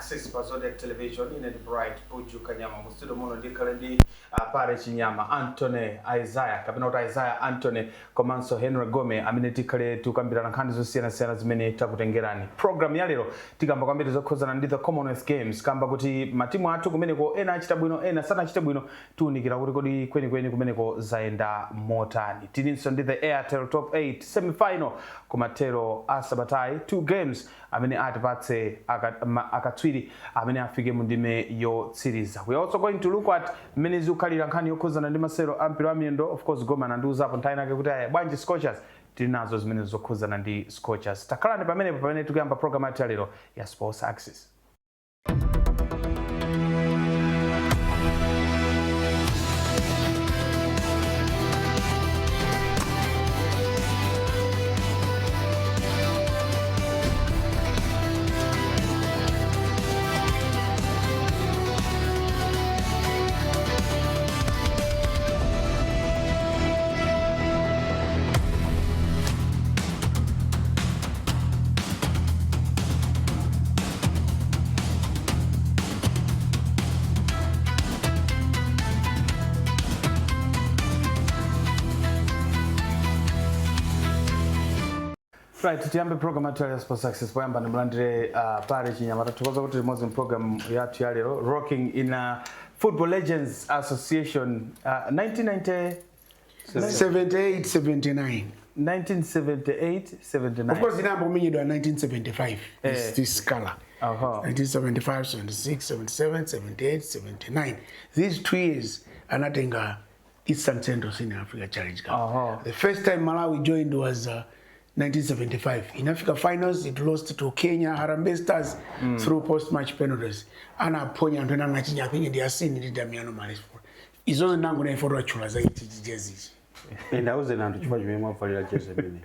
Access pa Zodiak television in and bright Buju Kanyama mustudio mono ndi kalendi pare chinyama Anthony Isaiah kapena Isaiah Anthony komanso Henry Gome amene tikale tukambirana nkhani zosiyana zimene takutengerani. Program ya lero tikamba kwambiri zokhuzana ndi the Commonwealth Games kamba kuti matimu athu kumeneko ena achita bwino ena sanachita bwino tiunikira kuti kodi kweni kumeneko zaenda motani. Tininso ndi the Airtel Top 8 semi-final kumatero asabatai 2 games amene atipatse akatswiri amene afike mu ndime yotsiriza. We are also going to look at mmene zikhalira nkhani yokhuzana ndi masero ampira wa miyendo. Of course Goma nandiuzapo nthawi yake kuti bwanji Scorchers tinazo zimene zokhuzana ndi Scorchers. Takalani pamene tikuyamba program ya lero ya Sports Access. Right, tiyambe program ya Sports Access poyamba ndimlandire pare chinyama tatukoza kuti limodzi program yathu ya lero Rocking in Football Legends Association 1978 79. 1978-79. Of course, the number meaning 1975 is this color. 1975, 76, 77, 78, 79. These 2 years are nothing Eastern Central Senior Africa Challenge Cup. The first time Malawi joined was 1975. In Africa Finals, it lost to Kenya Harambee Stars through post-match penalties. And Ponya and I think they are seeing it Damiano Maris. It's also not going to for Rachula as jerseys. And I was an anti-church member for your jersey mini.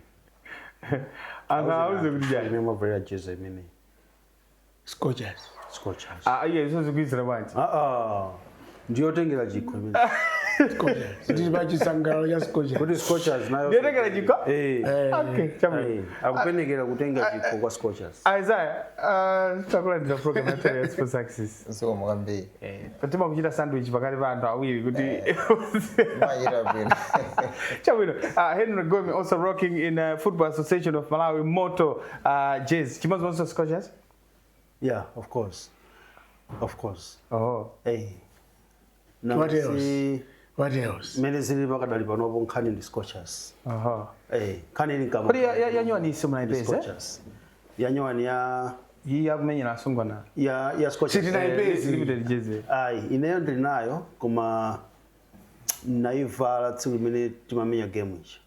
I was a member for your jersey mini. Scorchers. Yes, so good to watch. Do you think it's a Scorchers. It is about Sangaro, yes, Scorchers. What is Scorchers now? You think it's okay, tell me. I'm going to get a good thing for Scorchers. Isaiah, talk about the program at Sports Access. So, Mwambi. But you have sandwich, Bagari Vanda, we good. Henry Gome also rocking in Football Association of Malawi Moto Jazz. You must also Scorchers? Yeah, of course. Oh. Hey. What else? Many silver kadalipa no bon can in the Scorchers. Hey, can in come. But ya ni sima na Scorchers. Ya yi ya menya na sungwana. Ya Scorchers. Siti na ibezi limited jezi. Ai, inayo nayo kuma naivala tsimene timamenya game ichi.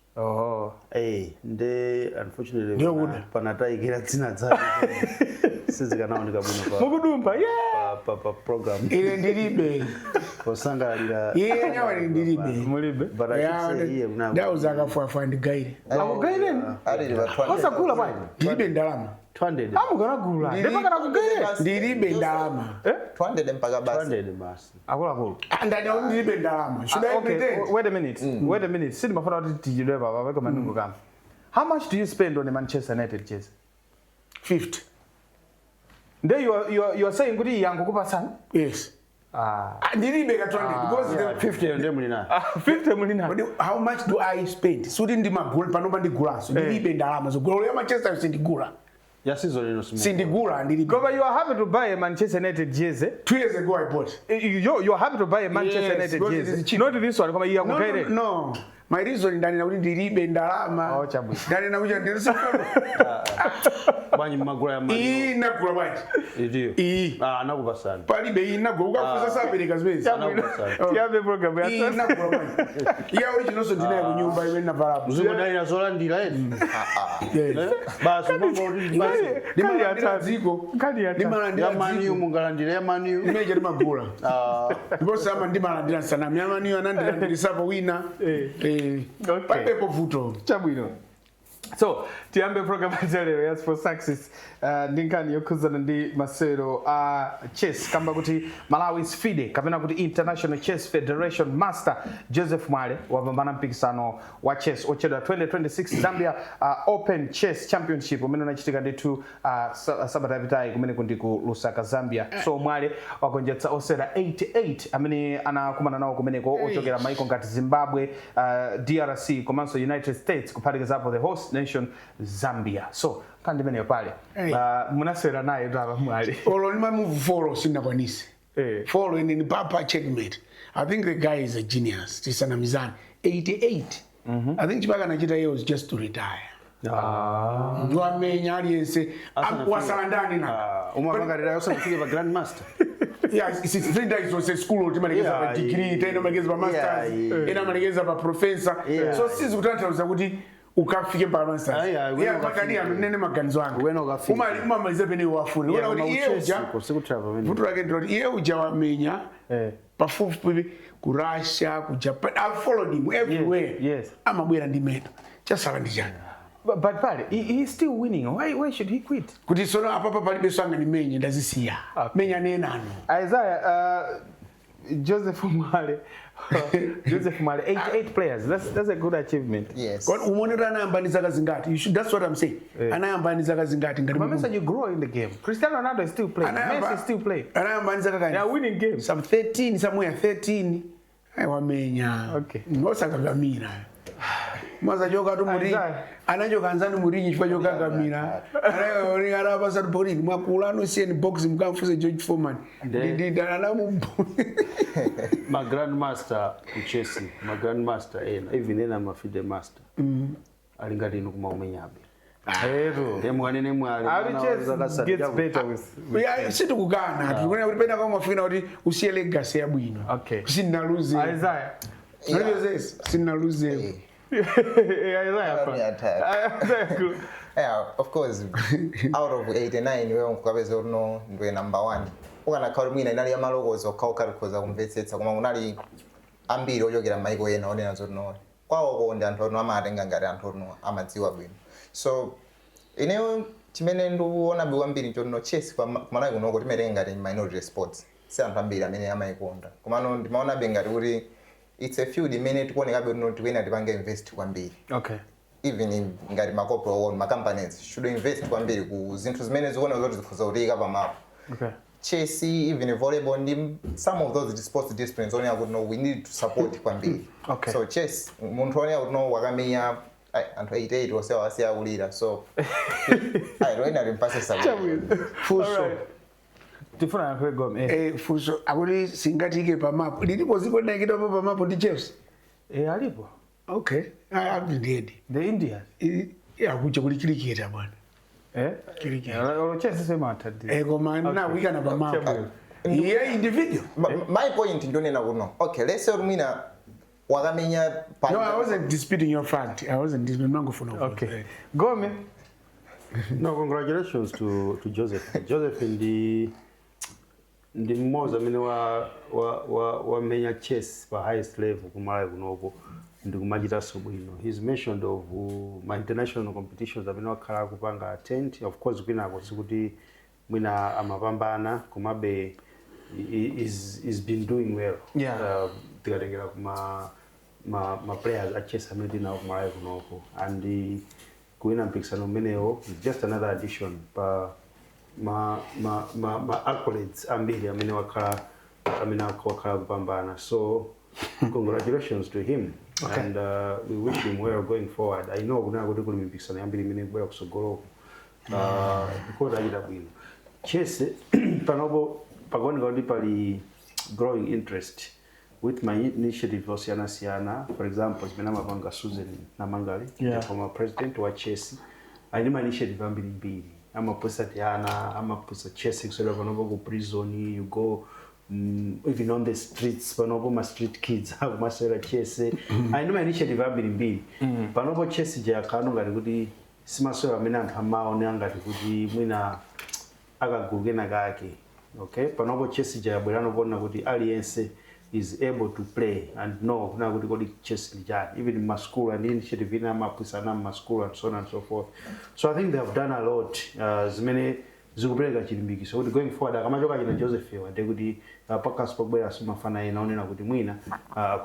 Nde unfortunately panataigira dzina dzake. Sizikanaoneka bwino pa. Mukudumba, pa program. Ile ndilibe. Kosangalira. Yeye nyawa ndilibe. Mulibe. But I should say here now. That was akafa and guide. Akugaire. Kosa kula bwana. Ndilibe ndalama. 200. Amugona kula. Ndipaka kugaire. Ndilibe ndalama. 200 mpaka basi. 200 basi. Akula. Ndani ndilibe ndalama. Should I pretend? Wait a minute. Sidi mafuna kuti tijidwe baba weka manungu kama. How much do you spend on a Manchester United jersey? 50. Then you are saying kuti yangu kupa sana? Yes. Ndilibe ka 200 because the 50 ndio mulina. 50 mulina. But how much do I spend? Sudi ndimagula panoba ndigula. So ndilibe ndalama. So goal ya Manchester sindigula. Ya season ino simu. Sindigula ndilibe. Because you are happy to buy a Manchester United jersey. 2 years ago I bought. You are happy to buy a Manchester United jersey. Not this one kama yangu kaire. No. My reason ndani na kuti ndilibe ndalama. Chabu. Ndani na kuti ndilibe. Banyi magula ya mani. Inagula bwanji. Ndio. Nakupa sana. Palibe inagula ukafuza sabereka zibezi. Tiabe program ya sasa. Inagula bwanji. Ya original so ndinayo kunyumba iwe na vala. Mzungu ndani na sola ndila eti. Basi mbongo basi. Kali ya taziko. Ya mani umungalandira ya mani. Imeje magula. Ndipo sama ndimalandira sana. Myamani anandira ndisapo wina. Palibe povuto. Chabwino. So, tiambe program lero ya Sports Access ndinkani yokuzana ndi masero chess kamba kuti Malawi FIDE kapena kuti International Chess Federation Master Joseph Mwale wapambana mpikisano wa chess ochedwa 2026 Zambia Open Chess Championship umene unachitika ndithu sabata yapitayi kumene kundi ku Lusaka Zambia. So Mwale wagonjetsa osera 88 amene anakumana nawo kumeneko ochokera maiko ngati Zimbabwe, DRC komanso United States kuphatikizapo the host nation Zambia. So kandi mene pale munasera naye baba Mwale olo nima move follow sinakwanisi follow in papa checkmate. I think the guy is a genius. Tisana mizani 88. I think chipaka nachita yeye was just to retire. Ndo amenya aliyense wasalandani na umwangalira yose kufika pa grand master. Yeah, it's 3 days was a school ultimately a degree, then mageza pa masters, ena mageza pa professor. So sisi kutanthauza kuti ukafike pa masters. Yeah, makania nene maganizo wangu. Umaliza pene wafuni. Wona kuti iye uja vutu lake ndo iye uja wamenya pafupi ku Russia, ku Japan. I followed him everywhere. Yes. Amabwera ndi meno. Chasala ndi chani. But pale he's still winning. Why should he quit? Kuti sono apapa pali besanga ni menye ndazisiya. Menya nenano. Isaiah Joseph Mwale Joseph Mwale 88 players. That's a good achievement. Yes. God umonera anayambaniza kazingati. You should, that's what I'm saying. Anayambaniza kazingati ngati. But you grow in the game. Cristiano Ronaldo is still playing. Messi is still playing. Anayambaniza kakani. They are winning games. Some 13, somewhere 13. Ai wamenya. Okay. Ngosakangamira. Maza joka tu muri. Anajoka anzani muri chifukwa chokagamira. Anayo araba sa bori mwakula no sie ni box mkamfuze George Foreman. Ndi anamu My grandmaster uchesi, my grandmaster even ena mafide master. Alingati ino kumaomenyabe. Mwanene mwali. Gets better with. Yeah, situ kugana. Tukuna ulipenda kama mafina kuti usiye legacy ya bwino. Okay. Sina lose. Isaiah. Sina lose. Yeah, of course. Out of 89, wewe unkukabezo uno ndwe number 1. Ukana kauri mwina inali ya malogozo kaukari koza kumvetsetsa kuma unali ambiri oyogera maiko yena one nazo no. Kwawo konde antono amatenga ngari antono amadziwa bwino. So ineyo chimene nduona biwambiri ntono chess kwa kumanayi kuno kuti merenga ndi minority sports. Si anthu ambiri amene amayikonda. Komano ndimaona bengari kuti it's a few imene tikuoneka bwino kuti wena tipange invest kwambiri. Okay. Even ngati makopro or companies should invest kwambiri ku zinthu zimene zikuona zoti zikhoza kutika pamapo. Okay. Chess, even volleyball, some of those sports disciplines only I would know we need to support kwambiri. Okay. So chess, muntu only I would know wakamenya anthu 88 ose wasiya kulira. So I don't know impasses Fuso. Tifuna kwegome. Fuso akuli singatike pa map. Lilipo ziko ndakita pa map ndi Chelsea. Alipo. Okay. I have been The Indians. Yeah, kuja kulikirikira bwana. Kirikira. Chess sema atadi. Koma na wika na pa map. Yeah, individual. My point ndonena kuno. Okay, let's say rumina wakamenya. No, I wasn't disputing your fact. I wasn't disputing mangofuna. Okay. Gome. No, congratulations to Joseph. Joseph in the most, I mean, wa menya chess for highest level kumala kunoko ndi kumajita sobwino. He's mentioned of my international competitions I mean wakhala kupanga attend. Of course kwina kuti mwina amapambana kumabe is been doing well. Yeah. Tikatengera kuma ma players at chess amene na kumala kunoko and kuina mpikisano menewo is just another addition pa ma accolades ambili amene wakhala kupambana. So congratulations to him. Okay. And we wish him well going forward. I know kuna kuti kuli mpikisano ambili imene kubwera kusogoloko because ajita bwino chess panopo pakuoneka kuti pali growing interest with my initiative osiyana. For example, zimene amapanga Susan Namangali, the former president wa chess. I my initiative ambili amaposa tiana, amaposa chess kusera panopo ku prison, you go even on the streets, panopo ma street kids have masera chess. I my initiative ambili panopo chess ja kanu ngati kuti simasera amene anthu amaone ngati kuti mwina akagulukena kake. Okay, panopo chess ja bwerano kuona kuti aliyense is able to play and know now what we chess even in my school and initiative in my school and so on and so forth. So I think they have done a lot. As many zikupereka chilimbiki. So going forward akamachoka china Joseph wade kuti paka spokbwera sumafana inaonena kuti mwina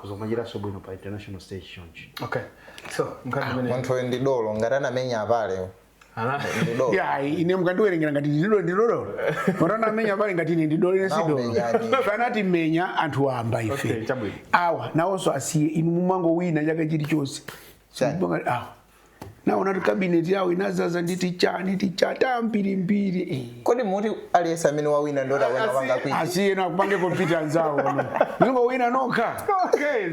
kuzomajira sobwino pa international stage chonchi. Okay. So mkandi munthu ndidolo ngatana menya pale. Yeah, ine mkandiwerengera ngati ndidolo. Morana menya pale ngati ndidolo nesidolo. Fanati menya anthu amba ife. Okay, chabwino. Awa nawonso asiye inu mumango wina chaka chili chose. Sibonga awa. Naona cabinet yawo inazaza nditi chani tichata mbiri. Kodi muti aliyesa amene wawina ndoda wena wanga kwiti. Asiye na kupange computer nzawo. Nzingo wina nokha. Okay.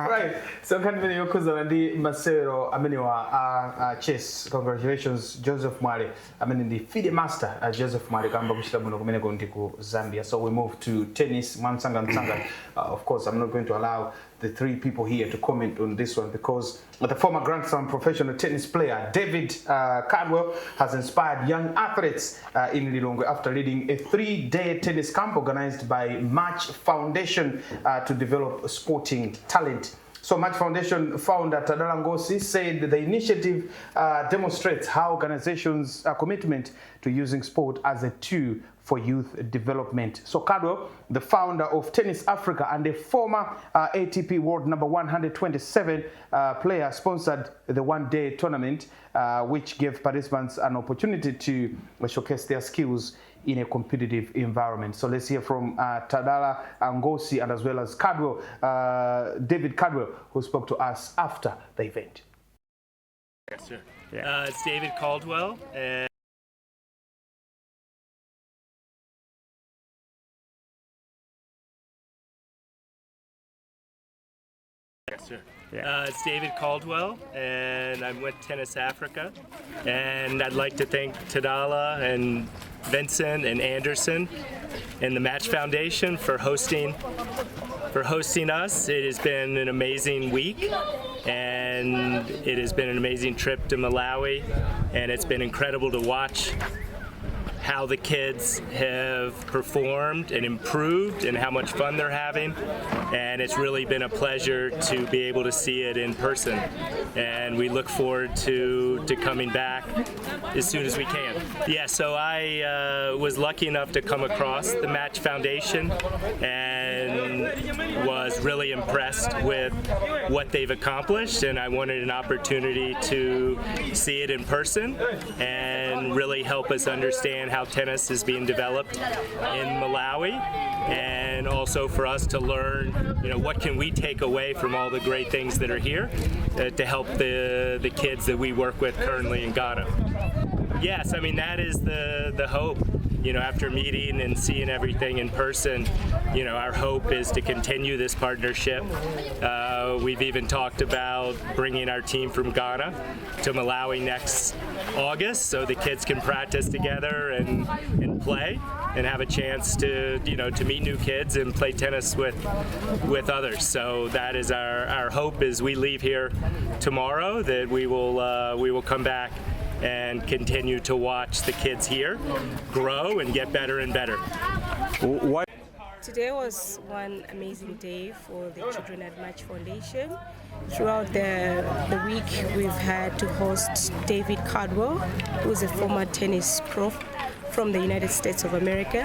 Right. So kanimene yokuza ndi masero amene wa chess. Congratulations Joseph Mwale. Amene ndi FIDE master Joseph Mwale kamba kuchita bwino kumene ndi ku Zambia. So we move to tennis. Mwansanga. Of course I'm not going to allow the three people here to comment on this one because the former Grand Slam professional tennis player David Cardwell has inspired young athletes in Lilongwe after leading a 3-day tennis camp organized by Match Foundation to develop sporting talent. So Match Foundation founder Tadala Ngosi said the initiative demonstrates how organizations' commitment to using sport as a tool for youth development. So Cardwell, the founder of Tennis Africa and a former ATP World number 127 player, sponsored the one-day tournament, which gave participants an opportunity to showcase their skills in a competitive environment. So let's hear from Tadala Ngosi and as well as Cardwell, David Cardwell, who spoke to us after the event. Yes, sir. Yeah. It's David Caldwell. And yes, sir. Yeah. It's David Caldwell, and I'm with Tennis Africa. And I'd like to thank Tadala and Vincent and Anderson and the Match Foundation for hosting us. It has been an amazing week, and it has been an amazing trip to Malawi, and it's been incredible to watch how the kids have performed and improved and how much fun they're having, and it's really been a pleasure to be able to see it in person, and we look forward to coming back as soon as we can. Yeah, so I was lucky enough to come across the Match Foundation and was really impressed with what they've accomplished, and I wanted an opportunity to see it in person and really help us understand how tennis is being developed in Malawi, and also for us to learn, what can we take away from all the great things that are here to help the kids that we work with currently in Ghana. Yes, I mean that is the hope. After meeting and seeing everything in person, our hope is to continue this partnership. We've even talked about bringing our team from Ghana to Malawi next August so the kids can practice together and play and have a chance to meet new kids and play tennis with others. So that is our hope as we leave here tomorrow, that we will come back and continue to watch the kids here grow and get better and better. Today was one amazing day for the children at Match Foundation. Throughout the week, we've had to host David Cardwell, who's a former tennis pro from the United States of America.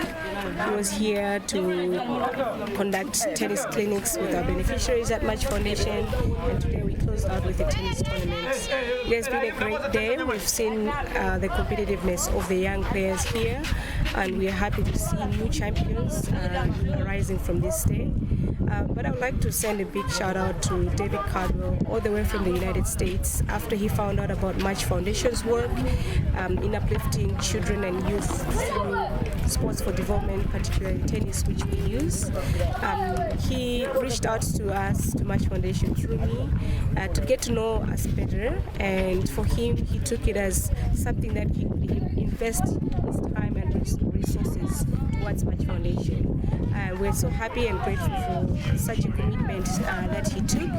He was here to conduct tennis clinics with our beneficiaries at Match Foundation, and today we closed out with a tennis tournament. It has been a great day. We've seen the competitiveness of the young players here, and we are happy to see new champions arising from this day. But I would like to send a big shout out to David Cardwell, all the way from the United States, after he found out about Match Foundation's work in uplifting children and youth through sports for development, particularly tennis, which we use. He reached out to us, to Match Foundation, through me, to get to know us better, and for him, he took it as something that he could invest his time and resources towards Match Foundation. We're so happy and grateful for such a commitment that he took,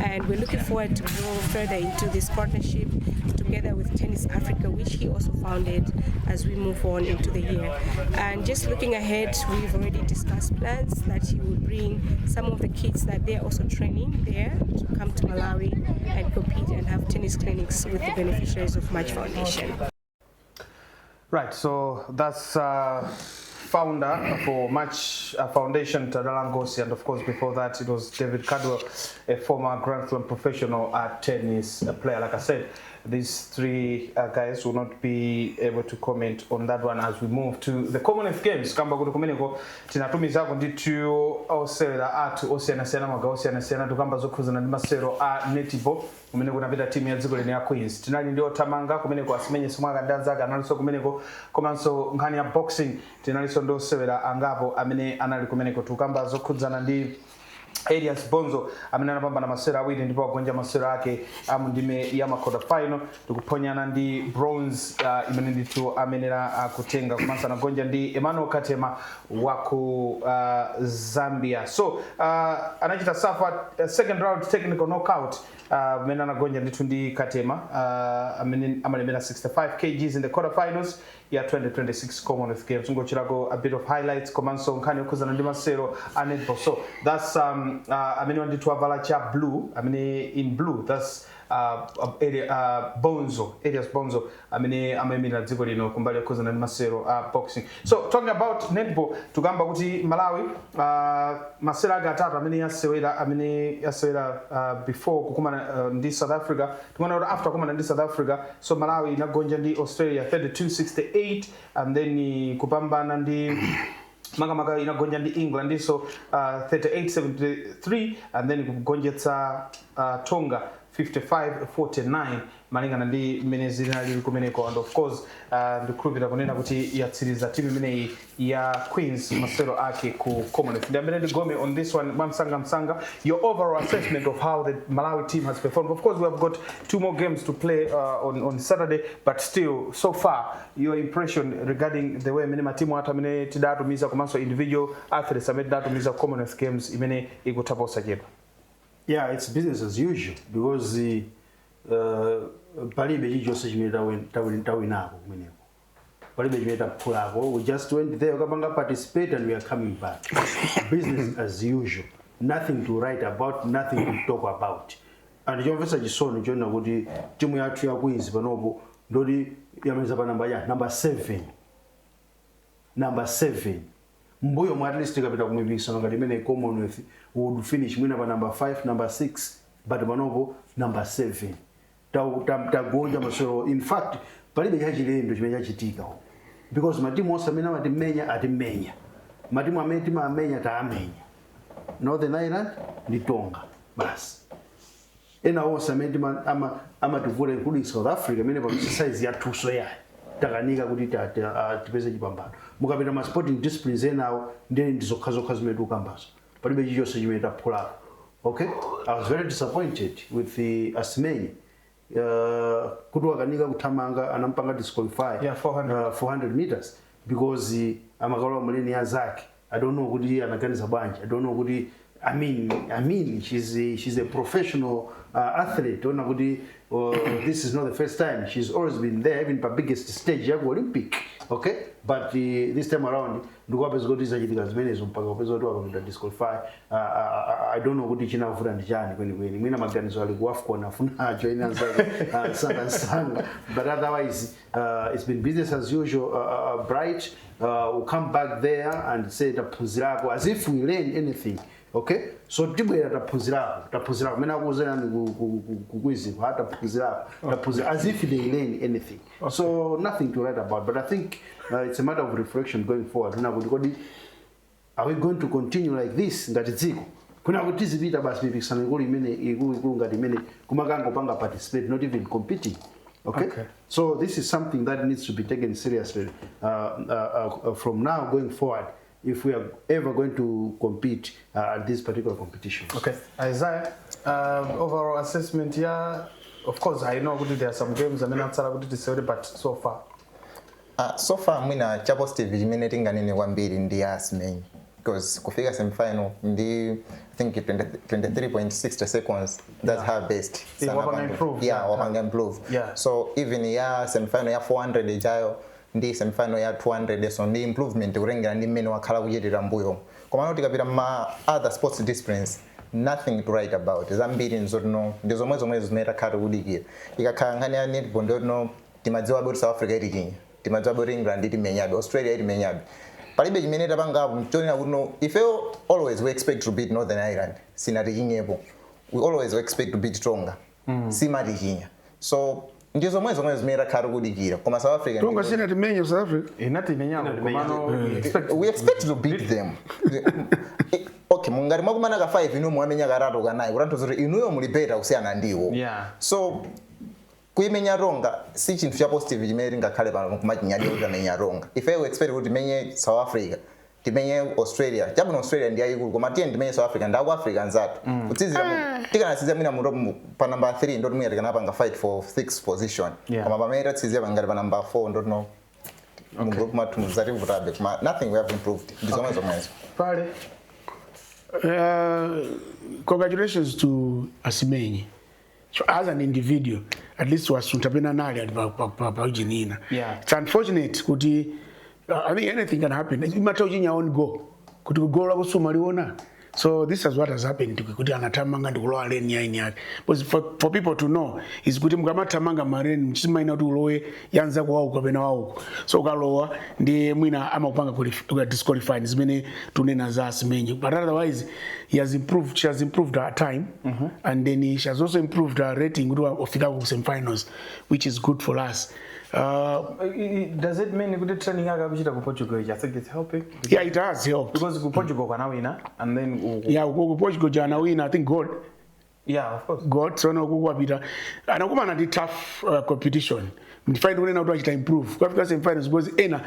and we're looking forward to grow further into this partnership, to together with Tennis Africa, which he also founded as we move on into the year. And just looking ahead, we've already discussed plans that he will bring some of the kids that they're also training there to come to Malawi and compete and have tennis clinics with the beneficiaries of Match Foundation. Right, so that's founder for Match Foundation, Tadala Ngosi, and of course before that it was David Caldwell, a former Grand Slam professional tennis player. Like I said, these three guys will not be able to comment on that one as we move to the Commonwealth Games. Kamba kuti kumeneko tinatumizako nditu osewera atu osiyanasiyana magawo osiyanasiyana tukamba zokhuzana ndi masewero a netball kumene kunapita timu ya dziko lino ya Queens. Tinali ndi othamanga kumeneko asimenye somwe akandanzaka analinso kumeneko komanso nkhani ya boxing tinalinso ndi osewera angapo amene anali kumeneko tukamba zokhuzana ndi Elias Bonzo amene anapambana masewera awiri ndipo agonja masewera ake amundime ya quarter final tikuponyana ndi bronze imene nditu amenera kutenga komanso anagonja ndi Emmanuel Katema wa ku Zambia. So anachita safa second round technical knockout amene anagonja nditu ndi Katema amene amalemera 65 kgs in the quarter finals ya 2026 Commonwealth Games. Ngochirako a bit of highlights komanso nkhani yokhuzana ndi masewero a netball. So that's amene wanditu avala cha blue amene in blue that's Elias Bonzo amene amayimira dziko lino kumbali yokhuzana ndi masewero boxing. So talking about netball tukamba kuti Malawi masewera ake atatu amene yasewera before kukumana ndi South Africa tumana kuti after kukumana ndi South Africa. So Malawi inagonja ndi Australia 32-68 and then kupambana ndi makamaka inagonja ndi England so 38-73 and then kugonjetsa Tonga 55-49 malingana ndi menezina lili kumeneko. And of course ndikhulupirira kunena kuti yatsiriza timu imeneyi ya Queens masewero ake ku Commonwealth. Ndiyambire ndi Gome on this one msanga your overall assessment of how the Malawi team has performed. Of course we have got 2 more games to play on Saturday, but still so far your impression regarding the way many matimu ata amene tidatumiza komanso individual athletes amene tidatumiza Commonwealth Games imene ikuthaposa chepa. Yeah, it's business as usual because palibe chilichonse chimene tawinako kumeneko. Palibe chimene taphulako. We just went there, ukapanga participate and we are coming back. Business as usual. Nothing to write about, nothing to talk about. And chomvesa chisono chona kuti timu yathu ya Queens panopo ndoti yameza pa number 7. Number 7. Mbuyo mwa at least kapita kumipikisano ngati imene Commonwealth would finish mwina pa number 5, number 6, but panopo number 7. Tagonja masewero. In fact, palibe chachilendo chimene chachitika because matimu onse amene atimenya matimu amene timamenya taamenya Northern Ireland ndi Tonga basi. Ena onse amene amativula including South Africa amene pa size ya tuso yayo takanika kuti tipeze chipambano. Mukapita ma sporting disciplines enawo ndeni ndizokhazo zimene tukambazo palibe chilichonse chimene taphulako. Okay, I was very disappointed with the Asmeni kuti wakanika kuthamanga anampanga disqualify 400 meters because amakalowa muleni ya zake. I don't know kuti anaganiza bwanji. I don't know kuti I mean she's a professional athlete. Ona kuti this is not the first time. She's always been there even the biggest stage ya Olympic. Okay, but this time around ndikuwapeza kuti zachitika zimenezo mpaka upeza kuti wakamita disqualify. I don't know kuti chinavuta ndi chani kwenikweni. Mwina maganizo ali ku AFCON afuna join sanga. But otherwise it's been business as usual. Bright will come back there and say taphunzirako as if we learn anything. Okay, so tibwera taphunzirako mena kuuzana kukwizi taphunzirako as if they learn anything. Okay. So nothing to write about, but I think it's a matter of reflection going forward. Are we going to continue like this ngati dziko kuna kuti zipita basi mipikisano ikulu imene ngati imene kumakango panga participate, not even competing. Okay? So this is something that needs to be taken seriously from now going forward if we are ever going to compete at this particular competition. Okay, Isaiah, overall assessment here. Of course, I know there are some games I mean outside of this, but so far. So far, mwina cha positive imene tinganene kwambiri ndi Asmeni. because kufika semi-final ndi I think 23.60 seconds. That's her best. Wapanga improve. Yeah. So even ya semi-final ya 400 ijayo ndi semi-final ya 200 so ndi improvement urengera ndi mmene wakhala kuchitira mbuyo. Koma noti kapita ma other sports disciplines nothing to write about. Zambiri nzono ndizo mwezo zimera khati kudikira. Ikakhala nkhani ya netball ndono timadziwa boti South Africa itikinya. Timadziwa boti England itimenyabe, Australia itimenyabe. Palibe chimene tapangapo mchonera kuno if always we expect to beat Northern Ireland sinatikinyepo. We always expect to beat Tonga. Simatikinya. So ndizo mwezo zimera khati kudikira. Koma South Africa Tonga sinatimenya South Africa. Inatimenyamo komano we expect to beat them. Okay, mungari mwakumana ka 5 inu mwamenya karatu kanayi kuranto zoti inuyo mulipeta kusiyana ndiwo. So kuimenya Tonga si chinthu cha positive chimene ngakhale pano kumachinyadi kuti amenya Tonga. If I expect kuti menye South Africa, timenye Australia. Jabu Australia ndi ayikulu koma tiye ndimenye South Africa ndaku Africa nzatu. Kutsizira tikana sizia mina mundo pa number 3 ndo tumwe tikana panga fight for 6th position. Koma pamene tsizia pangari pa number 4 ndo no. Mungro kuma tunuzati vutabe kuma nothing we have improved. Ndizo mwezo. Pale congratulations to Asimenyi. So as an individual, at least was suntapena nali at Jinina. It's unfortunate kuti I think anything can happen. It matter ujinya on go. Kuti go la kusuma liona. So this is what has happened to kuti anatamanga ndikulowa lane yaini yake. But for people to know is kuti mukamatamanga marene mchimaina tu ulowe yanza kwa wauko pena wauko. So ukalowa ndi mwina ama kupanga kuli disqualify zimene tunena za Asimenyi. But otherwise she has improved her time and then she has also improved her rating of the semi-finals, which is good for us. Does it mean good training agakuchita ku Portugal? I think it's helping. Yeah, it has helped. Because ku Portugal kana wina and then ku Portugal jana wina I think God. Yeah, of course. God so no kukwapita. Anakuma na tough competition. Mfight unena kuti achita improve. Kwa semi-finals because ena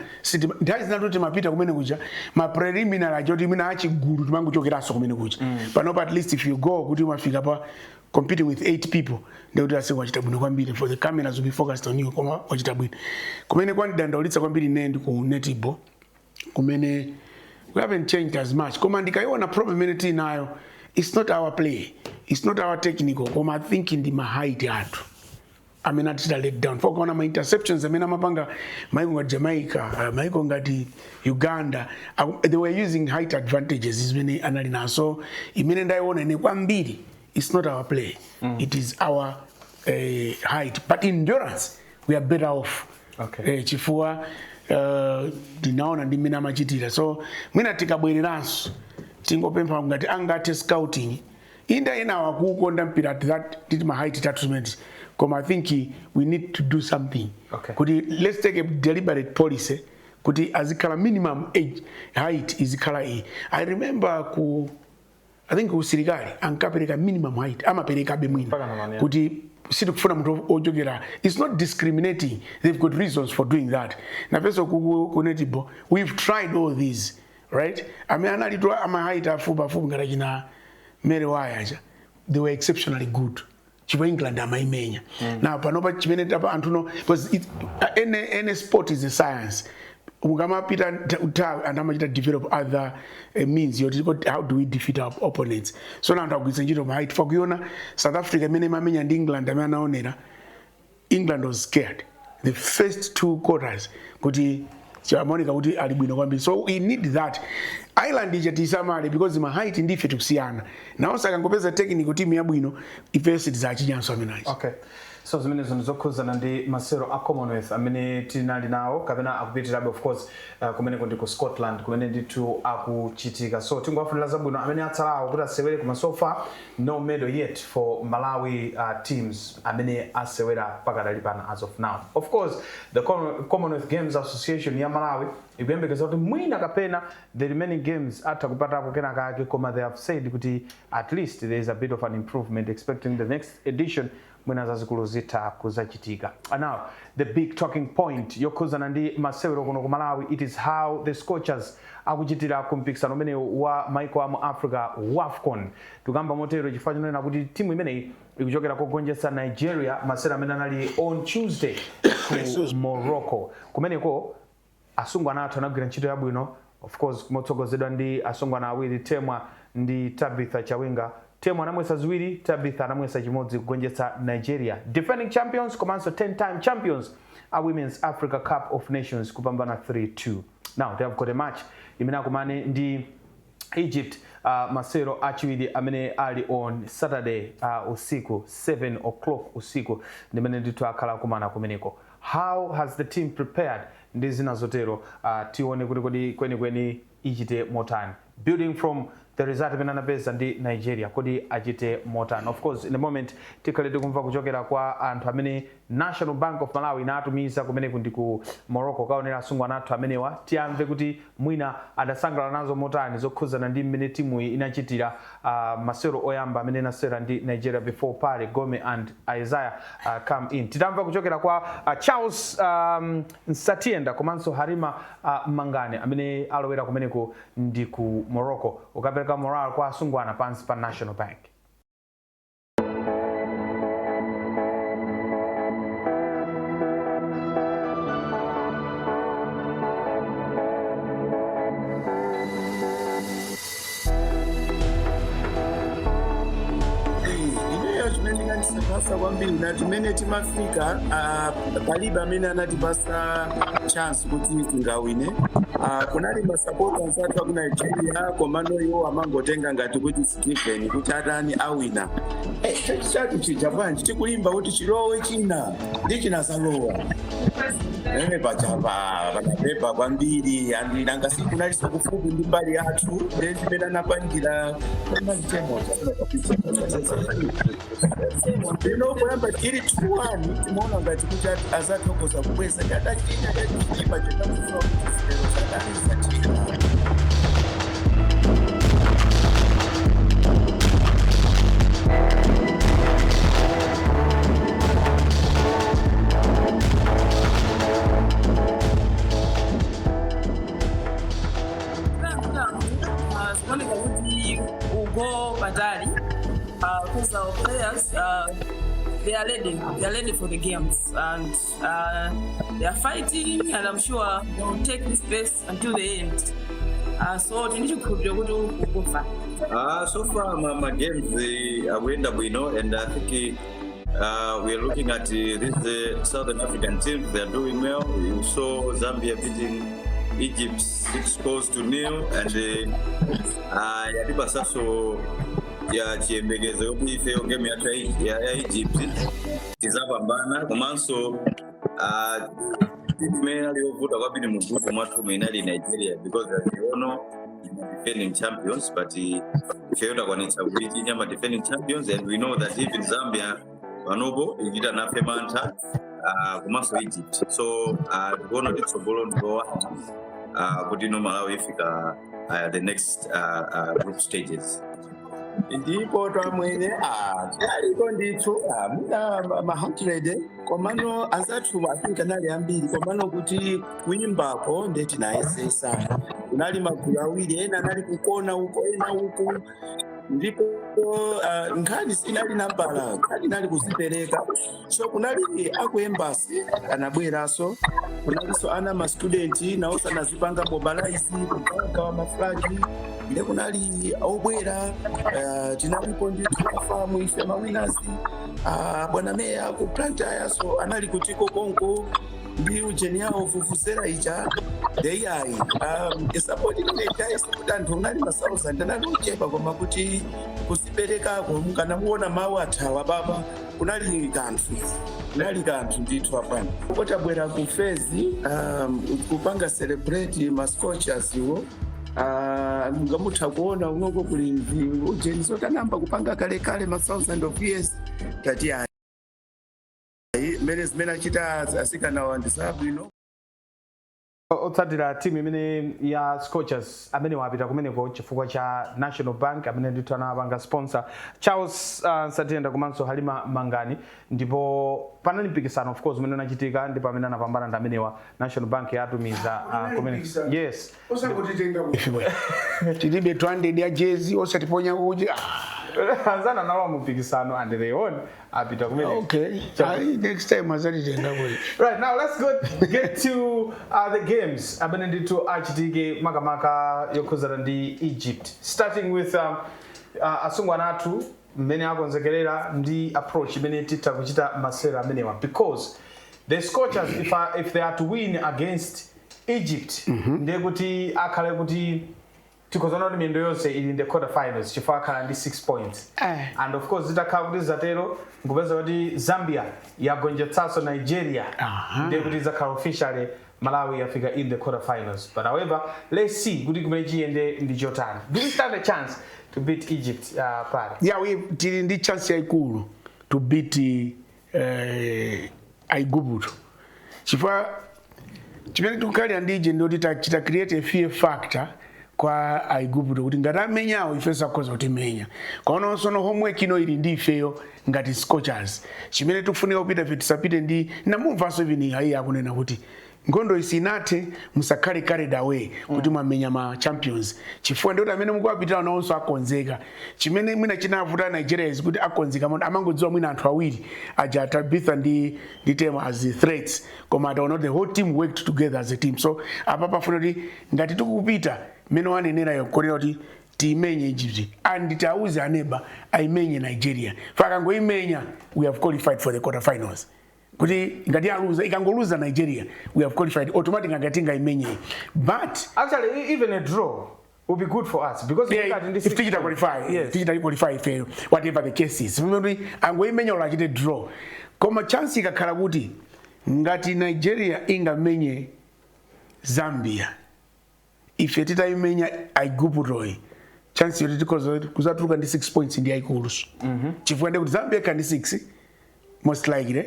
ndiye zinatoti mapita kumene kuja ma preliminary ajoti mina achigulu timangu chokeraso kumene kuja. But at least if you go kuti mafika pa competing with 8 people ndio utase wachita bwino kwambiri for the cameras will be focused on you koma wachita bwino kumene kwandandaulitsa kwambiri nendi ku netball kumene we haven't changed as much koma ndikaiona problem ene nayo it's not our play, it's not our technical koma I think in the height atu amena tita let down for kona ma interceptions amena mapanga maiko nga Jamaica maiko ngati Uganda they were using height advantages ismene analina so imene ndaiona ine kwambiri. It's not our play. It is our height. But endurance, we are better off. Okay. Chifua dinaona ndi mina machitira. So mina tikabwereranso tingopempha ngati angate scouting. Inda ina wakukonda mpira that did my height attachment. Come I think we need to do something. Okay. Let's take a deliberate policy. Kuti azikala minimum age height izikala e. I remember I think usirikali ankapereka minimum height amapereka bemwina kuti sitikufuna muntu ojogera. It's not discriminating, they've got reasons for doing that. Na pesa ku netball we've tried all these, right? Analitoa ama height afuba ngara jina Mary Wire they were exceptionally good. Chipo England amaimenya. Now panopa chimene tapa antuno because any sport is a science. Ugama Peter and Amajita develop other means. How do we defeat our opponents? So now I'm going to height for Guyana, South Africa, Minimum and England. England was scared. The first 2 quarters, so we need that. Island is Tisamari because my height in defeat to Siana. Now, I can go to the technical team. If it's a okay. So zimene zokuza ndi masero a Commonwealth amene tinali nawo kapena akupitirabe of course kumene kundi ku Scotland kumene nditu akuchitika so tingowafunira zabwino amene atsalawo kuti asewere kuma so far no medal yet for Malawi teams amene asewera pakadali pano as of now. Of course the Commonwealth Games Association ya Malawi ikuyembekeza kuti mwina kapena the remaining games atakupatapo kena kake koma they have said kuti at least there is a bit of an improvement expecting the next edition mwina zazikulu zita kuzachitika. And now the big talking point yokuzana ndi masewero kuno ku Malawi, it is how the Scorchers akuchitira kumpikisano umene wa maiko amu Africa WAFCON. Tukamba motero chifukwa na kuti timu imeneyi ikuchokera kugonjetsa Nigeria masera amene anali on Tuesday ku Morocco. Kumeneko asungu anathu anagwira ntchito yabwino of course kumotsogozedwa ndi asungwana awiri Temwa ndi Tabitha Chawinga. Temwa anamwesa ziwiri, Tabitha anamwesa chimodzi kugonjetsa Nigeria, defending champions komanso 10-time champions a Women's Africa Cup of Nations kupambana 3-2. Now they have got a match imene akumane ndi Egypt masero achiwiri amene ali on Saturday usiku 7 o'clock usiku ndimene ndithu akhala kumana kumeneko. How has the team prepared? Ndi zina zotero tione kuti kweni ichite motani, building from the result imene anapeza ndi Nigeria kodi achite motani. Of course in the moment tikale tikumva kuchokera kwa anthu amene National Bank of Malawi inatumiza kumeneku ndi ku Morocco kaonera asungwana athu amenewa, tiamve kuti mwina adasangalala nazo motani zokhuzana ndi mmene timu inachitira masero oyamba amene nasera ndi Nigeria before pale Gome and Isaiah come in. Titamva kuchokera kwa Charles Nsatienda komanso Harima Mangane amene alowera kumeneko ndi ku Morocco ukapereka moral kwa asungwana pansi pa National Bank. Sasa kwambiri na tumene timafika palibe amene anatipasa chance kuti tingawine. Kunali masupporters athu aku Nigeria komano iwo amangotenga ngati kuti Stephen kuti atani awina. Chati chijapani tikulimba kuti chilowe china ndi chinasalowa. Pachapa panapepa kwambiri andilanga siku naliso kufupi ndi mbali yathu ndezimene anapangira pamazitemo Lino kwamba ili tuwani tumeona ngati kuti azatokoza kubweza nyata china chima chetakufa kutisipero sadani za china. Because our players, they are ready for the games, and they are fighting, and I'm sure they will take this pace until the end. So we need to go far. So far, my games we end up, and I think we are looking at this Southern African teams. They are doing well. You saw Zambia beating Egypt 6-0, and Yadiba Sasso. Ya chiembegeze yopi ifeo game ya Egypt tizapambana komanso timena liyovuta kwabini mugrupu mwathu mwinali Nigeria because as you know defending champions but ifeyoda kwanitsa kuti nyama defending champions, and we know that even Zambia panopo ikita nafe mantha komanso Egypt, so tikuona titsogolo ndo kuti no Malawi ifika the next group stages. Ndipo twamwene aliko ndithu muna ma-100 komano azathu afinka nali ambiri komano kuti kuimbako ndeti naesesa kunali magulu awiri ena nali kukona uko ena uku ndipo nkhani sinali nambala nkhani nali kuzipereka so kunali aku embassy anabweraso kunaliso ana ma student nawo sanazipanga mobilize kupanga wa maflagi ile kunali obwera tinalipo ndithu afamu ife mawinazi bwana meya ku plantaya so anali kutiko konko ndi ujeni yawo fufusera icha deyai support ile kuti anthu unali ma1000 analochepa koma kuti kusiperekako mukana muona mawu athawa baba kunali kanthu ndithu apana kotabwera ku Fezi kupanga celebrate mascochers iwo ngamutha kuona unoko kuli ujeni sotanamba kupanga kale ma1000 of years tati mene achita asikana wandisabu otsatira timu imene ya Scorchers amene wapita kumeneko chifukwa cha National Bank amene ndithu anapanga sponsor Charles Nsatienda komanso Halima Mangani, ndipo panali mpikisano of course umene unachitika ndipo amene anapambana ndi amenewa National Bank yatumiza kumene yes osangotitenga kuchibwe tilibe 200 ya jezi osatiponya uji Anzana nawo mupikisano and they won apita kumene. Okay. Next time azalitenga boy. Right, now let's get to the games. Abenendi to Zikachitika makamaka yokuzana ndi Egypt. Starting with asungwanatu mmene akonzekerera ndi approach imene tita kuchita masera amenewa because the Scorchers if they are to win against Egypt ndiye kuti akhale kuti tikozana kuti miyendo yonse ili in the quarterfinals chifukwa akhala ndi 6 points and of course zitakhala kuti zatero ngupeza kuti Zambia yagonjetsanso Nigeria ndiye kuti zakhala officially Malawi yafika in the quarterfinals. But however, let's see kuti kumene chiyende ndi chotani. Do we stand a chance to beat Egypt pale? Yeah, we tili ndi chance yaikulu to beat Aigubuto. Chifukwa chimene tukali ndi Egypt ndio tita create a fear factor kwa Aigubuto kuti ngati amenyawo ifesa koza kuti menya. Kwaona sono homework ino ili ndi ifeyo ngati Scorchers. Chimene tufunika kupita tisapite ndi namumvaso even hayi akunena kuti ngondo isinate musakhale carried away kuti mwamenya ma champions chifukwa ndio amene mukuwapitira nawonso akonzeka chimene mwina chinavuta Nigeria is kuti akonzeka amangodziwa mwina anthu awiri aja Tabitha ndi tema as the threats koma not the whole team worked together as a team so apa pafuna kuti ngati tikupita meno wanenera yokonera kuti timenye Egypt and tauze aneba aimenye Nigeria fakangoimenya we have qualified for the quarterfinals kuti ngati aluza ikangoluza Nigeria we have qualified automatically ngatinga imenye but actually even a draw would be good for us because we got in this if tikita qualify yes tikita qualify fail whatever the case is remember angoimenya ola chite draw koma chance ikakhala kuti ngati Nigeria ingamenye Zambia if titaimenya Aigubuto chance yoti kuzatuluka ndi 6 points ndi yaikulu chifukwa ndi kuti Zambia kandi 6 most likely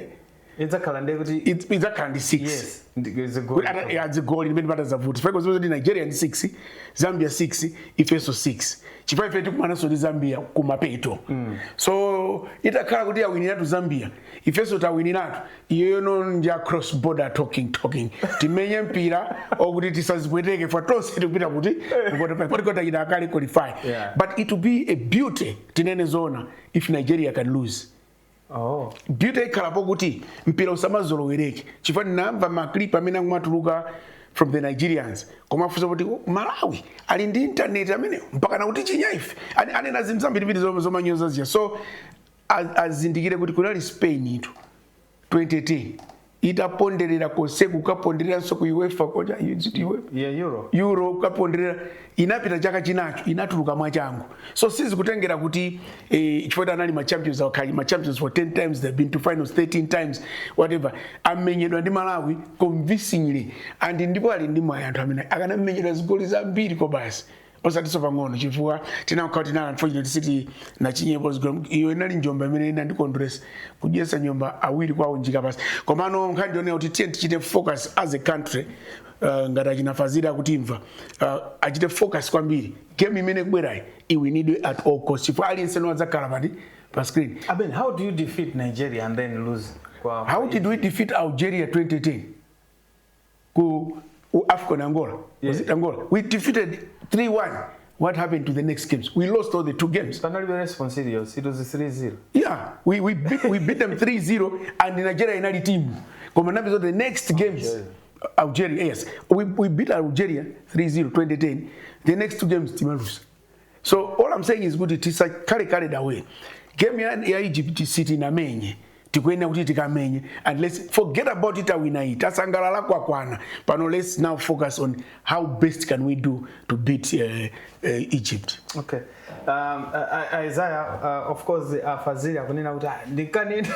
it's a calendar kuti it's a candy 6 yes it's a goal it's a goal in many matters of foot because Nigeria and 6 Zambia 6 ifeso 6 chifukwa ife tikumana so Zambia kumapeto so itakhala kuti awinira to Zambia ifeso tawiniratu iyo nja cross border talking timenye mpira okuti tisazibweteke for tonse tikupita kuti kota ida akali qualify but it will be a beauty tinene zona if Nigeria can lose. Oh. Beauty kalapo kuti mpira usamazolowereke chifukwa namba maclip amene akumatuluka from the Nigerians koma fuza kuti Malawi ali ndi internet amene mpaka na kuti chinyaife anena zinthu zambiri zomanyoza zija so azindikire kuti kunali Spain itu 2010 itaponderera kose kukaponderera so ku UEFA koja Euro kukaponderera inapita chaka chinacho inatuluka mwachangu so sizi kutengera kuti chifukwa anali ma champions akali ma champions for 10 times they've been to finals 13 times whatever amenyedwa ndi Malawi convincingly and ndipo ali ndi mwayi anthu amene akanamenyedwa zigoli zambiri ko basi osatiso pang'ono chifukwa tinakauti na unfortunately city na chinyebo zigoli iyo inali njomba imene ina ndi condress kujesa nyomba awiri kwawo njika basi komano nkhandi yone kuti tichite focus as a country ngata chinafazira kutimva achite focus kwambiri game imene kubwerayi we need it at all costs if aliyense no adzakhala pa screen. Aben, how do you defeat Nigeria and then lose? How did we defeat Algeria 2010? African Angola. Was it Angola? We defeated 3-1. What happened to the next games? We lost all the 2 games. But not very serious. It was 3-0. Yeah, we beat them 3-0 and Nigeria in the team. So the next games, Algeria, yes. We beat Algeria 3-0 2010. The next 2 games, team lose. So all I'm saying is good. It is carried away. Game ya Egypt City na menye. Tikwenda kuti tikamenye and let's forget about it awina it asangalala kwa kwana but no, let's now focus on how best can we do to beat Egypt. Okay. Isaiah, of course afazili akunena kuti ndikanena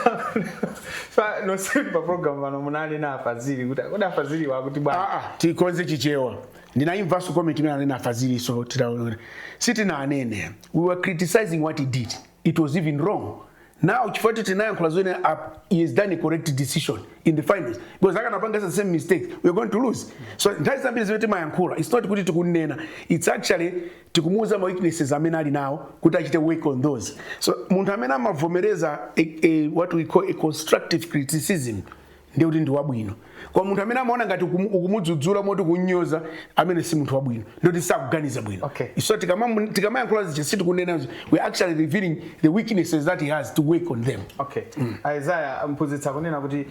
no simple program vano munali na afazili kuti afazili wakuti bwana tikonze chichewa ndinaimva so comment imene na afazili so titaona siti na anene we were criticizing what he did. It was even wrong. Now, he has done a correct decision in the finals. Because I can the same mistake, we're going to lose. So that's something that's very my it's not good to kunena. It's actually to kumuza my weaknesses amenali now, could actually work on those. So muntamena mavomereza what we call a constructive criticism. ndiye kuti ndi wabwino kwa munthu amene amaona ngati ukumudzudzula moti kunyoza amene si munthu wabwino ndoti sakuganiza bwino. So tikamayankhula zichi sitikunena we actually revealing the weaknesses that he has to work on them. Isaiah mphunzitsa kunena kuti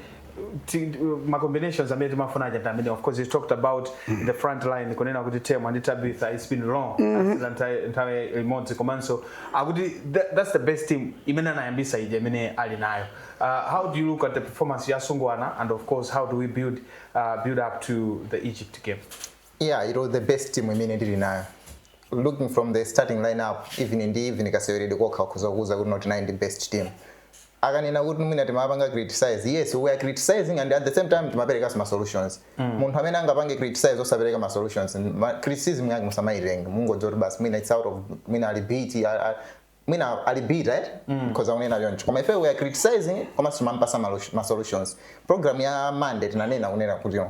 my combinations amene timafuna aja amene of course you talked about the front line kunena kuti Temo and Tabitha it's been long entire remote komanso akuti that's the best team imene anayambisa ije imene ali nayo. How do you look at the performance ya Sungwana and of course how do we build up to the Egypt game? Yeah, it was the best team imene ndili nayo. Looking from the starting lineup even kasewerede kokha kuzakuza kuti not nine the best team. Akanena kuti mwina timapanga criticize. Yes, we are criticizing and at the same time timapereka some solutions. Munthu amene angapange criticize osapereka ma solutions. Criticism yake musamayirenga. Mungodzoti basi mwina it's out of mwina alibiti mwina alibiti right? Because aunena yoncho. Koma ife we are criticizing koma timampasa ma solutions. Program ya Monday tinanena kunena kuti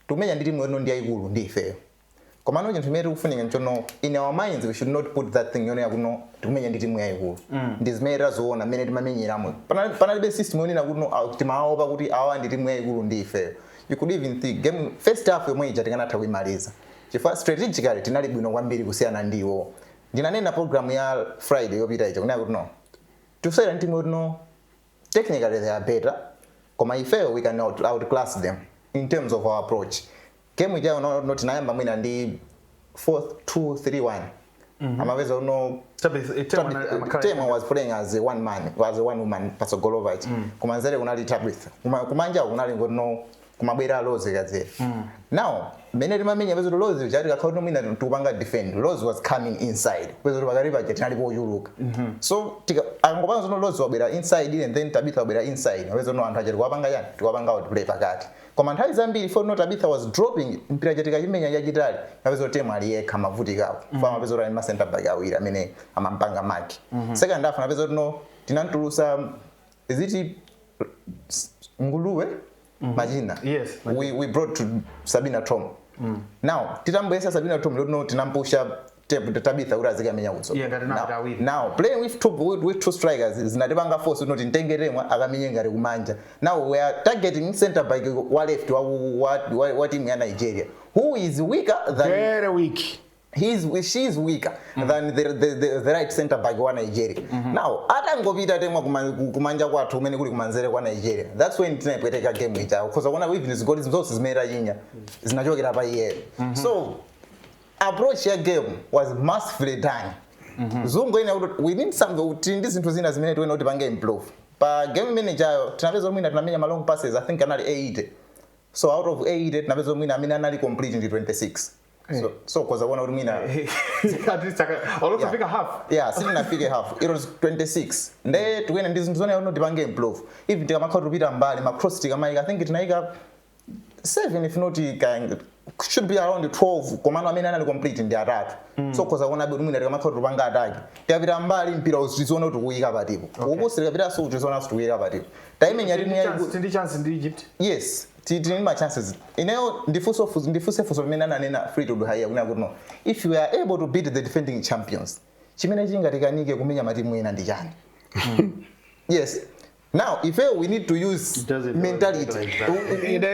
tumenya nditi mweno ndi ayikulu ndi ife. Koma no chinthu imene tikufunika nchono in our minds we should not put that thing yone yakuno tikumenya nditi mwe yayikulu. Ndizimera zoona mene timamenyeramo. Panalibe system yone nakuno timaopa kuti awa nditi mwe yayikulu ndi ife. You could even think game first half yomwe ija tikanatha kuimaliza. Chifukwa strategically tinali bwino kwambiri kusiyana ndiwo. Ndinanena program ya Friday yopita ija kunena kuti no. Tusayira nditi mwe no technically they are better. Koma ife we can outclass them in terms of our approach. Game ija not nayamba mwina ndi 4-2-3-1. Amaweza no Temo was playing as a one woman Pasogolovic. Kumanzere kunali Tabitha. Kumanja kunali ngono kumabwera Loze gazere. Now, mene rimamenya bezo Loze jari akaona mwina tupanga defend. Loze was coming inside. Bezo bagariba jetinali bo yuluka. So angobanzo no Loze wabera inside and then Tabitha wabera inside. Bezo no antajeri wabanga yani tuwabanga out play pakati. Komantari zambiri for not Tabitha was dropping mpira jetika imenya ya jitali. Bezo Temo aliyeka mavuti gawo. Fama bezo ra center back awira mene amampanga maki. Second half na bezo no tinantulusa is it Nguluwe? Majina. Yes. We brought to Sabina Tom. Now, titamboesa Sabina Tom no tinampusha Tabitha urazika menya utso. Now, playing with two strikers is natibanga force not intengeremwa akamenye ngari kumanja. Now we are targeting center back wa left wa team ya Nigeria. Who is weaker than very weak. She's weaker than the right center back wa Nigeria. Now, ata ngopita temwa kumanja kwathu umene kuli kumanzere kwa Nigeria. That's when tinapweteka game ita because one even is goals zose zimera yinya zinachokera pa iye. So, approach ya game was masterfully done. Zungu ina we need some these zinthu zina zimene tiwena kuti pange improve. Pa game manager tinapeza mwina tunamenya ma long passes I think anali 8. So out of 8 tinapeza mwina amina anali complete in 26. So cause I want to mean at least figure half. Yeah, sitting figure half. It was 26. Nde to win and this zone no dibange improve. If the makao rupita mbali, macross I think it naika 7 if not should be around 12. Komano amina na complete in the attack. So cause I want to mean the makao rupanga attack. Tavira mbali mpira uzizona to kuika batipo. Almost tavira so uzizona to kuika batipo. Timing ya the chance in Egypt. Yes. Tini my chances. Ineo ndifuse for mena nena free to do higher kuna good no. If you are able to beat the defending champions, chimene jinga tikanike kumenya matimu ina ndijani. Yes. Now, if we need to use mentality, it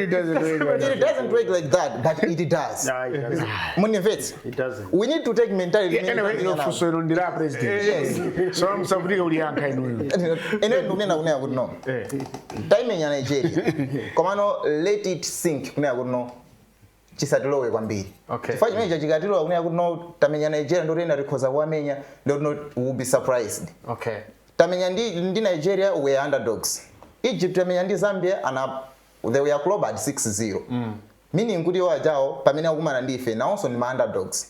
doesn't work like that, but it does. It doesn't. We need to take mentality. Anyway, president. So I'm somebody who yanka inu. Timing ya Nigeria. Komano let it sink. Kuna kuno. Chisadilowe kwambiri. Okay. Faji meja chikadilowe kuna kuno tamenya Nigeria ndo rena rikoza wamenya ndo will be surprised. Okay. Tamenya ndi Nigeria were underdogs. Egypt tamenya ndi Zambia they were clubbed 6-0. Meaning kuti wajao pamene akumana ndi ife na also ni underdogs.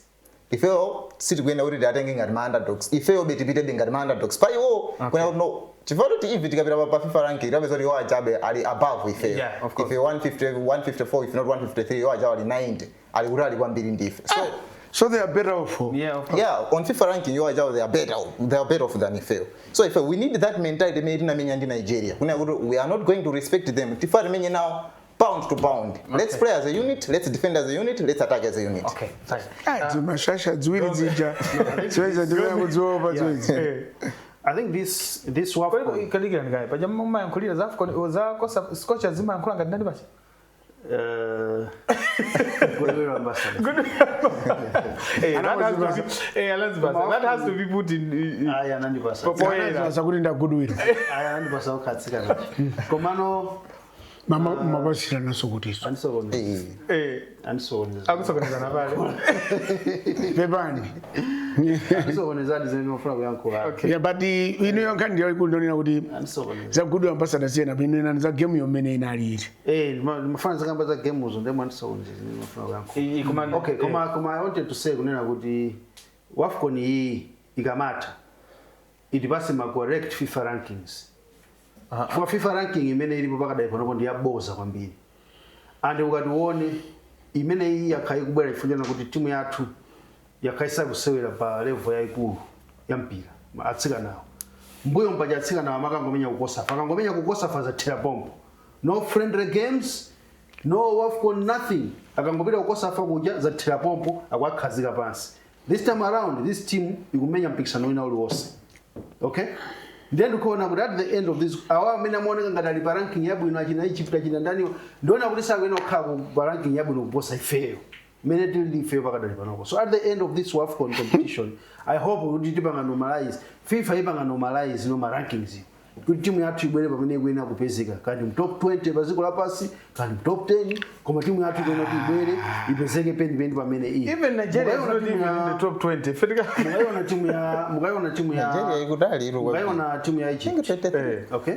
Ifeo siti kwenda kuti atenge ngati underdogs. Ifeo betipite ngati underdogs. Pa iwo kuna no chifukwa kuti if tikapita pa FIFA ranking irabezo ri wajabe ali above ife. Yeah, of course. If 154 if not 153 wajabe ali 90 ali urali kwambiri ndi ife. So they are better off. Yeah, of course. Yeah, on FIFA ranking, you are they are better off than IFAO. So if we need that mentality made in Nigeria, we are not going to respect them. FIFA now pound to pound. Okay. Let's play as a unit, let's defend as a unit, let's attack as a unit. Okay, fine. I think this WAFCON kaligirani guy pajama mama yankulira za AFCON za kosa scotch azima yankula ngati ndani bachi goodwill ambassador. That has to be put in. Aya nandi basa. Sasa kuti nda goodwill. Aya nandi basa ukatsika. Komano mama mabashira naso kuti so. Ansoneza. Akusokoneza na pale. Bebani. Ansoneza ndizenofuna kuyankula. Okay. Yeah, but ino yonkandi yakundonera kuti za goodwill ambassador siyena bino za game yomene inalire. Mafana zakamba za game uzo ndemo ansoneza ndinofuna kuyankula. Okay, koma I wanted to say kunena kuti WAFCON hii ikamata itipase ma correct FIFA rankings. For FIFA ranking imene ilipo pakadai panopo ndi yaboza kwambiri. Ande ukatione imene iyi yakhaikubwera ifunjana kuti timu yathu yakhaisa kusewera pa level yaikulu ya mpira atsika nawo. Mbuyo mpaja atsika nawo makangomenya kukosafa. Akangomenya kukosafa za tera bombo. No friendly games, no WAFCON, nothing. Akangopita kukosafa kuja za tera bombo akwakhazika pansi. This time around this team ikumenya mpikisano wina uliwonse. Okay? Then ukaona kuti at the end of this awa amene amuoneka ngati ali pa ranking yabwino achina Egypt achina ndani ndiona kuti sakwena kukhala pa ranking yabwino kuposa ifeyo mene tili ifeyo pakadali panopo. So at the end of this WAFCON competition I hope kuti tipanga normalize FIFA ipanga normalize no rankings kuti timu yathu ibwere pamene ikuyenera kupezeka kati top 20 pa dziko lapansi kati top 10 koma timu yathu ikuyenera kuti ibwere ipezeke pendi pamene iyi. Even Nigeria is not even in the top 20. Mukaiona timu ya Nigeria ikudali iro. Mukaiona timu ya Egypt. Okay.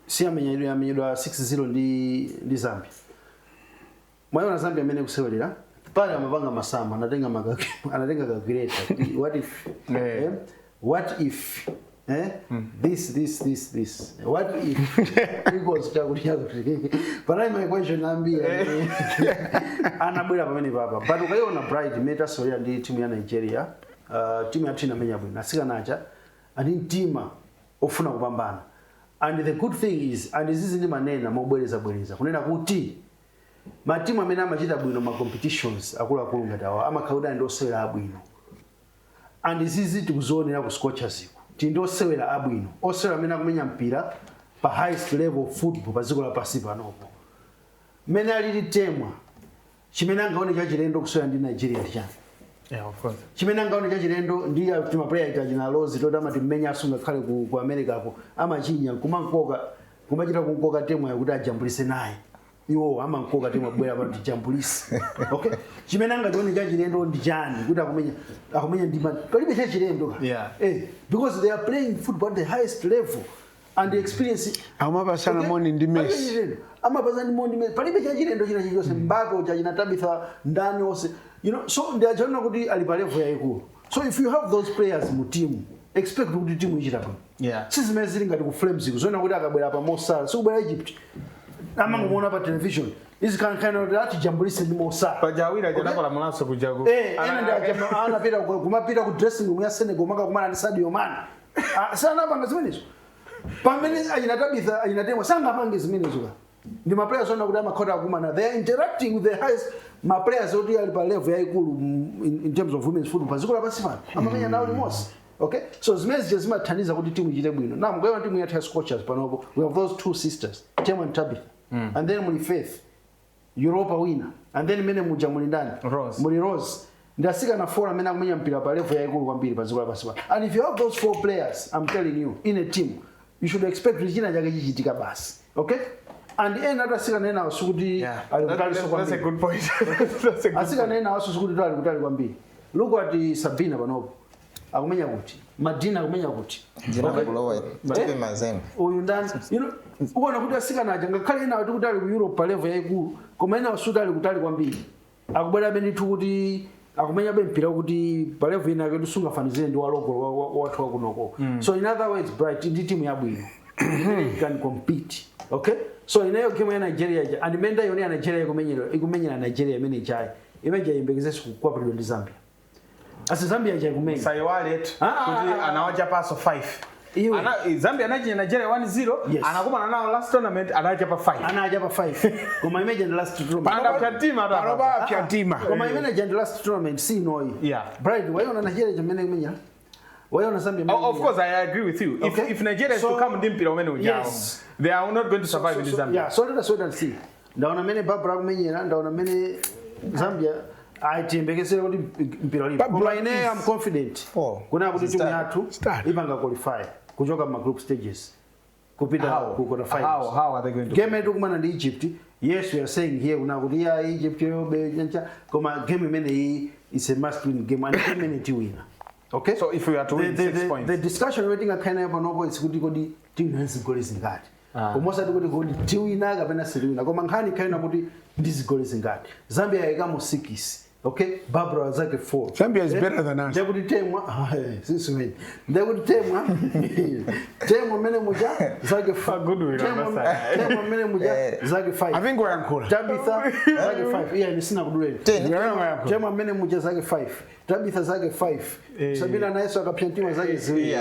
Si amenyedwa 6-0 ndi Zambia. Mukaiona Zambia amene kusewelera pale amapanga masamba anatenga calculator. What if this what if equals but my question ambia anabwera pamene papa but ukaiona bright meta soya ndi timu ya Nigeria timu ya Tina menya bwino asika nacha ani mtima ofuna kupambana and the good thing is and izizi ndi manena mobwereza kunena kuti matimu amene amachita bwino ma competitions akulu ngati awa amakauda ndi osewera abwino and izizi tikuzionera ku scorchers tindo osewera abwino osewera amene akumenya mpira pa highest level football pa dziko lapansi panopo mene alili temwa chimene angaone cha chilendo kusewera ndi Nigeria ndichani. Yeah, of course. Chimene angaone cha chilendo ndi team player ikachina lozi toti amati mmenya asunga khale ku America ako amachinya kumankoka kumachita kunkoka temwa yakuti ajambulise naye iwo amankoka temwa bwera pa tijambulise. Okay, chimene angaone cha chilendo ndichani kuti akumenya ndi palibe cha chilendo. Yeah. Because they are playing football at the highest level and the experience amapasana moni ndi Messi amapasana moni Messi palibe cha chilendo china chilichonse Mbappe cha Tabitha ndani ose so they are jona kuti ali pa level yaikulu. So if you have those players mu team expect kuti team ichita bwino. Yeah. Sizimene zili ngati ku Flames zona kuti akabwera pa Mosala so kubwera Egypt amangomuona pa television is kind of that jambulise ndi Mosala pajawira jana kwa mulaso kujago anapita kumapita ku dressing room ya Senegal maka kumana ndi Sadio Mane sana panga zimenezo pamene ajina Tabitha ajina temwa sanga pange zimenezo ka ndi ma players ona kuti amakhota kumana they are interacting with the highest ma players oti ali pa level yaikulu in terms of women's football paziko lapansi pano amamenya nawo limos. Okay, so zimene zimathandiza kuti timu ichite bwino. Now mukaiona timu yathu ya Scorchers panopo we have those two sisters Tema and Tabitha and then muli Faith Europa winner and then mene muja muli ndani muli Rose ndasika na four amene akumenya mpira pa level yaikulu kwambiri paziko lapansi pano. And if you have those four players I'm telling you in a team you should expect china chake chichitika basi. Okay, and another asika nena wasukuti that's a good point. Asika nena wasukuti ali kwambiri. Look at Sabina panopo akumenya kuti Madina akumenya kuti Tipe Mazembe uyu ndani uona kuti asika naja ngakhale ina kuti ali ku Europe pa level yaikulu koma ina wasukuti ali kutali kwambiri akubwera benitu kuti akumenya mpira kuti pa level ina kuti sungafanizire ndi waloko wathu kunoko. So in other words bright ndi team yabwino can compete. Okay, so inayo game ya Nigeria and menda yone ya Nigeria ikumenyera Nigeria imene chai imeja imbekeze kwa pili ndi Zambia. Asa Zambia haja kumenya. Saiwale kuti anawacha paso 5. Zambia anaje Nigeria 1-0 anakuma nao last tournament anaja pa 5. Koma imeja the last tournament. Panda kwa tima paroba kwa tima. Koma imeja the last tournament si no. Yeah. Bright waiona Nigeria jamene kumenya. Waona Zambia Of course, I agree with you. If Nigeria is to come in mpira umene ujao, they are not going to survive in Zambia. Yeah, so let us wait and see. Ndaona mene Barbara kumenyera, ndaona mene Zambia aimbekesera kuti mpira ulipo. Koma ine I'm confident. Kuna kuti timu yathu ipanga qualify kuchoka ma group stages. Kupita ku quarter finals. How are they going to? Game yetu kumana ndi Egypt. Yes, we are saying here una kuti ya Egypt yo bencha. Koma game imene is a must win game and game imene tiwina. Okay? So if we are to win 6 points. The discussion waiting akhaina yapa nopo is kuti kodi team has goals zingati. Komosa kuti kodi tiwina kapena siliwina. Koma nkhani khaina kuti ndizi goals zingati. Zambia yakamo 6. Okay, Barbara zake 4. Zambia is better than us. Ndekuti temwa, sisi mwenye. Ndekuti temwa, temwa mene muja zake 5. Temwa mene muja zake 5. I think we're ankula. Tabitha zake 5. Yeah, nisina kuduleni. Temwa mene muja zake 5. Tabitha zake 5. Sabina na Yesu akapyantima zake 0.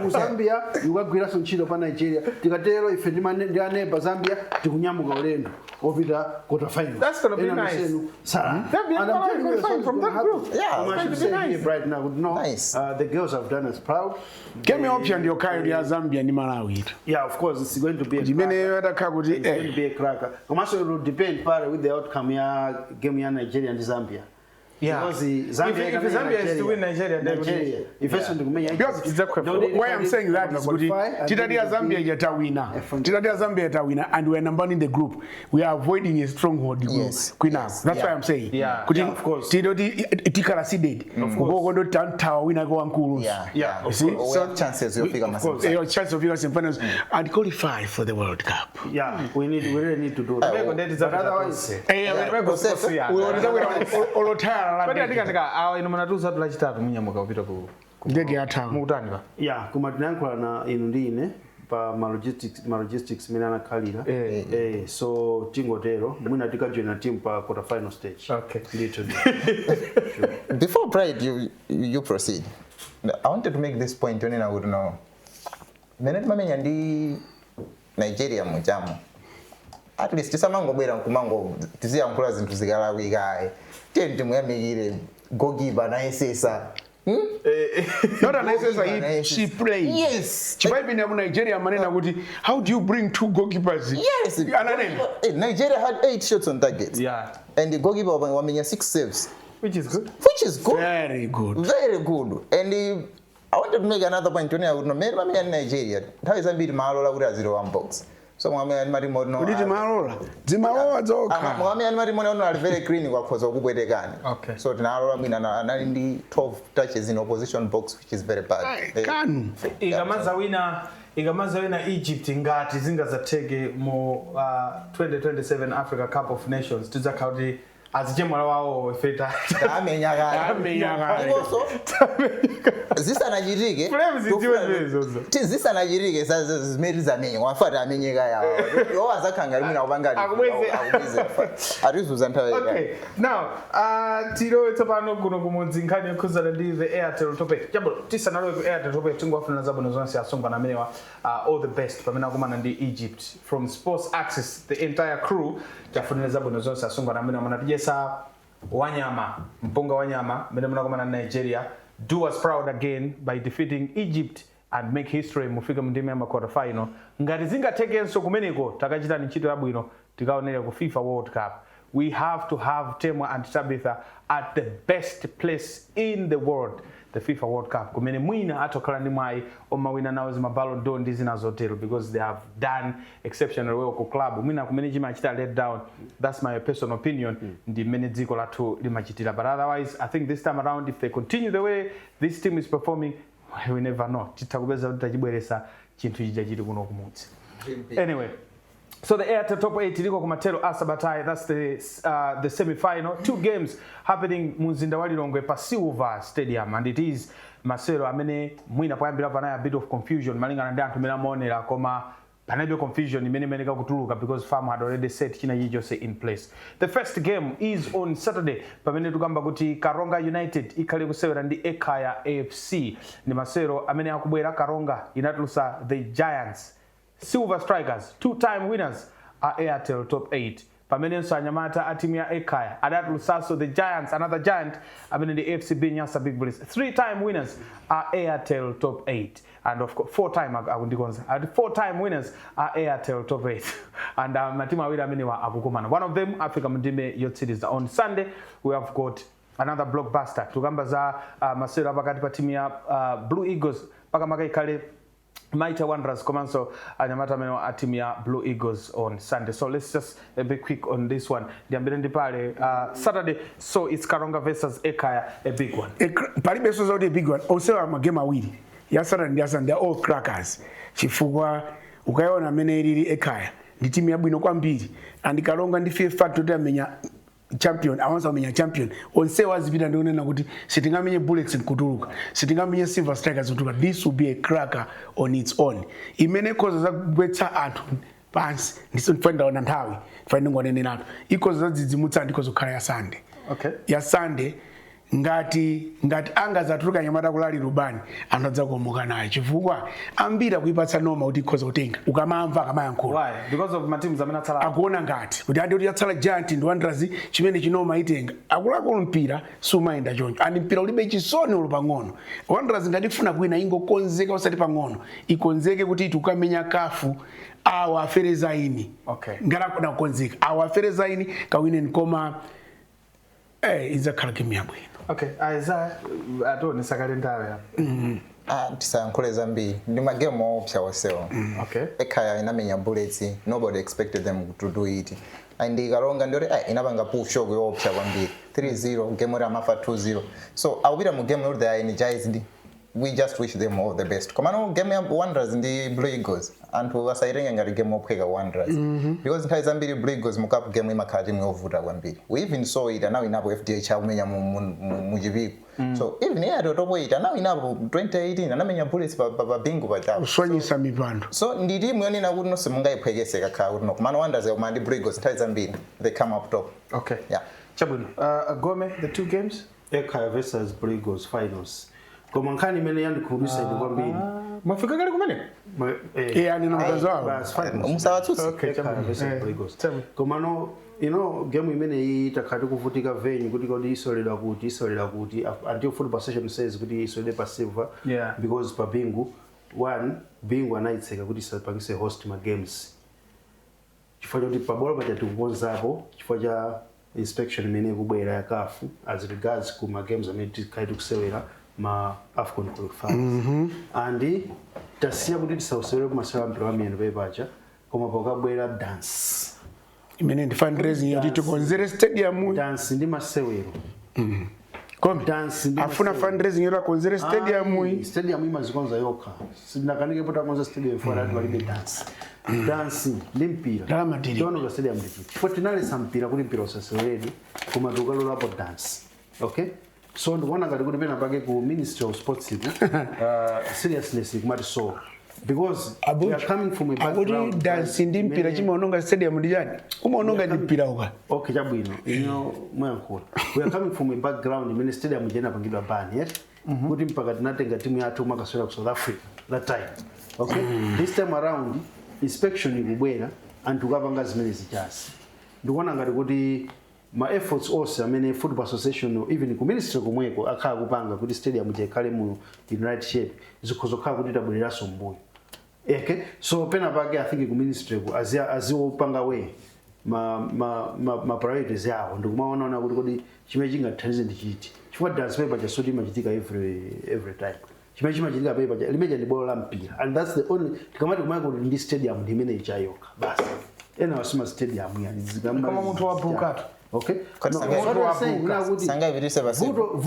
Zambia yukagwira sonchilo pa Nigeria. Tikatero ife ndianepa Zambia tikunyamuka ulendo ovita quarter final. That's going to be nice. Zambia and I'm telling you from that group. Yeah, it's going to be nice. Right now, no, Nice. The girls have done us proud. Game option ndio kayo ya Zambia ni Malawi. Yeah, of course it's going to be a Jimene yataka kuti it's going to be a cracker. Commercial will depend pale with the outcome ya game ya Nigeria and Zambia. Yeah. Because Zambia if Zambia is to win Nigeria, if it's to win why I'm saying that is good. Titadia Zambia yatawina. Titadia Zambia yatawina and we're number one in the group. We are avoiding a stronghold group. Yes. That's why I'm saying. Yeah. Of course. Tidoti tikala seeded. Ngogondo tantawa wina go ankulu. Yeah. You see? So chances you figure myself. Your chance of figure semifinals and qualify for the World Cup. Yeah, we really need to do that. But otherwise, But I think awa ino manatuza tula chitatu munyamuka kupita ku ndege ya tamu mutani ba. Yeah, kumatinankula na inu ndine pa logistics mina khalira. So tingotero mwina tikajoina team pa quarter final stage. Okay. Before Pride, you proceed. I wanted to make this point when I would know. Menet mamenya ndi Nigeria mujamu. At least tisamango bwera nkumango tiziya nkula zinthu zikalawi gaye. Tenti mwamigire gogiba na esesa. Not an SSA, she plays. Yes. She might be in Nigeria, manena kuti. How do you bring 2 goalkeepers? Yes. Nigeria had 8 shots on target. Yeah. And the goalkeeper wamenya 6 saves. Which is good. Very good. Very good. And I wanted to make another point. I would know. Maybe in Nigeria. How is that bit malola with a 0-1 box? So mwame ani mari mono. Uditi malola. Zimalola zoka. Mwame ani mari mono are very clean kwa koza kubwedekani. Okay. So tinalola mina na ndi 12 touches in opposition box, which is very bad. Kanu. Igamaza wina Egypt ngati zingazatege mu 2027 Africa Cup of Nations tuzakauti azijemala wao feta Amenyaga. Zisa najirige. Zisa najirige sasa zimeriza menye wafata amenyega yao. Yo azakanga rimina obangari. Akubize. Arizuza ntawe. Okay. Now, tiro topano kuno kumunzinkani kuzala ndi the Airtel topic. Jambo tisa nalo ku Airtel topic tingwafuna zabo nozonse asongwa na menewa all the best pamena kumana ndi Egypt from Sports Access the entire crew tafuna zabo nozonse asongwa na menewa manatijesa Wanyama mpunga Wanyama menewa kumana Nigeria do us proud again by defeating Egypt and make history mufika mndime ya quarter final ngati zingatekenso kumeneko takachita ntchito yabwino tikaonera ku FIFA World Cup. We have to have Temwa and Tabitha at the best place in the world, the FIFA World Cup. Kumene mwina atokhala ndi mwayi omawina nawo zima Ballon d'Or ndi zina zotero because they have done exceptional well ku club. Mwina kumene chimachita let down. That's my personal opinion. Ndi mmene dziko lathu limachitira. But otherwise, I think this time around, if they continue the way this team is performing, we never know. Chitakubeza kuti tachibweresa chinthu chija chili kuno kumudzi. Anyway. So the Airtel Top 8 liko kumatelo Asabatai, that's the semi-final. 2 games happening Muzinda Walilongwe pa Silver Stadium, and it is masero amene mwina poyambira panaya a bit of confusion malingana ndi anthu mena monera koma panebe confusion imene kutuluka because farm had already set china chilichonse in place. The first game is on Saturday pamene tukamba kuti Karonga United ikhale kusewera ndi Ekaya AFC. Ni masero amene akubwera Karonga inatulusa the Giants. Silver Strikers, 2-time winners, are Airtel Top 8. pamenenso anyamata a timu ya Ekaya adati lusaso the Giants, another giant amene the FCB Nyasa Big Bullets. 3-time winners are Airtel top 8, and of course 4-time winners are Airtel top 8 and matimu awiri amene wa akukumana. One of them Africa Mundime Youth Series. On Sunday we have got another blockbuster tukamba za masewera pakati pa timu ya Blue Eagles paka makaikale Mighty Wanderers komanso anyamata amene a timu ya Blue Eagles on Sunday. So let's just be quick on this one. Ndiambire ndi pale Saturday, so it's Karonga versus Ekaya, a big one. Palibe so zoti a big one. Osewa magame awiri ya Saturday ndi Sunday, they're all crackers. Chifukwa ukaona amene ili Ekaya ndi timu yabwino kwambiri, and Karonga ndi fear factor to amenya champion, awanza amenya champion. Onse wazipita ndi unena kuti sitingamenye Bullets nkutuluka, sitingamenye Silver Strikers nkutuluka. This will be a cracker on its own. Imene koza za gwetsa anthu pansi ndiso ndifenda ona nthawi finding ngone nato ikoza za dzidzimutsa ndikozo khala ya Sunday. Okay. Ya Sunday ngati anga zatuluka nyamata kulali rubani anodza kuomoka naye chifukwa ambira kuipatsa noma kuti ikoza kutenga ukamamva akamayankhula. Why? Because of matimu zamene atsala akuona ngati kuti andi kuti yatsala Giant ndi Wanderers chimene chinoma itenga akuluakulu mpira sumayenda choncho, and mpira ulibe chisoni uli pang'ono. Wanderers ngatifuna kwina ingokonzeka usati pang'ono ikonzeke kuti tukamenya kafu awa afereza ini. Okay. Ngara kuna konzeka awa afereza ini kawine nkoma izakhala kimi yabwino. Okay, Isaiah atoni sakale ndawe hapa. Tisankhule zambiri ndi magame opsa wasewa. Okay. Ekaya inamenya Bullets, nobody expected them to do it. And Karonga ndori inabanga push yo opsa kwambiri 3-0 game ora mafa 2-0. So awira mu game ora they energized. We just wish them all the best. Komano game ya Wanderers ndi Blue Eagles anthu asairenga ngati game opheka Wanderers because nthawi zambiri Blue Eagles mukapu game imakhala timu yovuta kwambiri. We even saw it now inapo FDH akumenya mu chipiko. So even here topo it now inapo 2018 anamenya Bullets pa bingu pa chapo uswanyisa mipando. So ndi timu yonena kuti no simungayiphekeseka kha kuti no komano Wanderers yomandi Blue Eagles nthawi zambiri they come up top. Okay. Yeah. Chabwino, Gome, the two games? Ekaya versus Blue Eagles finals. Koma nkhani imene yandikhulumisa ine kwambiri. Mafika kale kumene? Yani na mkazo wao. Musawatsutsi. Ekaya versus Blue Eagles. Koma no, you know, game imene iyi takati kuvutika venue kuti kodi isolera kuti until football session says kuti isolera pa silver. Yeah. Because pa bingu bingu anaitseka kuti sapangise host ma games. Chifukwa kuti pa bola paja tikukonzapo chifukwa cha inspection imene kubwera ya kafu as regards ku ma games amene tikaitu kusewera ma Afcon qualifiers. And tasiya kuti tisausewere ku masewera mpira wamiyendo pepacha koma pakabwera dance. Imene ndi fundraising yoti tikonzere stadium. Dance ndi masewero. Kome Dance ndi afuna fundraising yoti akonzere stadium. Stadium imazikonza yokha. Sinakanike pota konza stadium for that walibe dance. Dance ndi mpira. Drama tili. Tono ka stadium ndi. Chifukwa tinalesa mpira kuti mpira usasewere koma tukalolapo dance. Okay? So ndikuona ngati kuti pena pake ku Ministry of Sports seriousness kumati so because we are coming from a background dance ndi mpira chimaononga stadium ndi chani umaononga ndi mpira uka. Okay, chabwino mwayankhula we are coming from a background imene stadium jena pangidwa bani yes kuti mpaka tinatenga timu yathu makaswera ku South Africa that time. Okay. This time around inspection ikubwera anthu kapanga zimene zichasi ndikuona ngati kuti ma efforts also amene football association even ku ministry kumweko akhala kupanga kuti stadium ikhale mu in right shape zikhozokhala kuti tabwereraso mbuyo. Okay, so pena pake I think ku ministry ku aziopanga we ma priorities yawo ndikumaona kuti kodi chimene chingathandize ndi chiti chifukwa dance paper chasoti imachitika every time chimene chimachitika paper limeja ndi bolo la mpira and that's the only tikamati kumweko ndi stadium ndi imene ichayoka basi ena wasima stadium yani zikamba kama mtu wabuka. Okay. Sanga virise basi. Vuto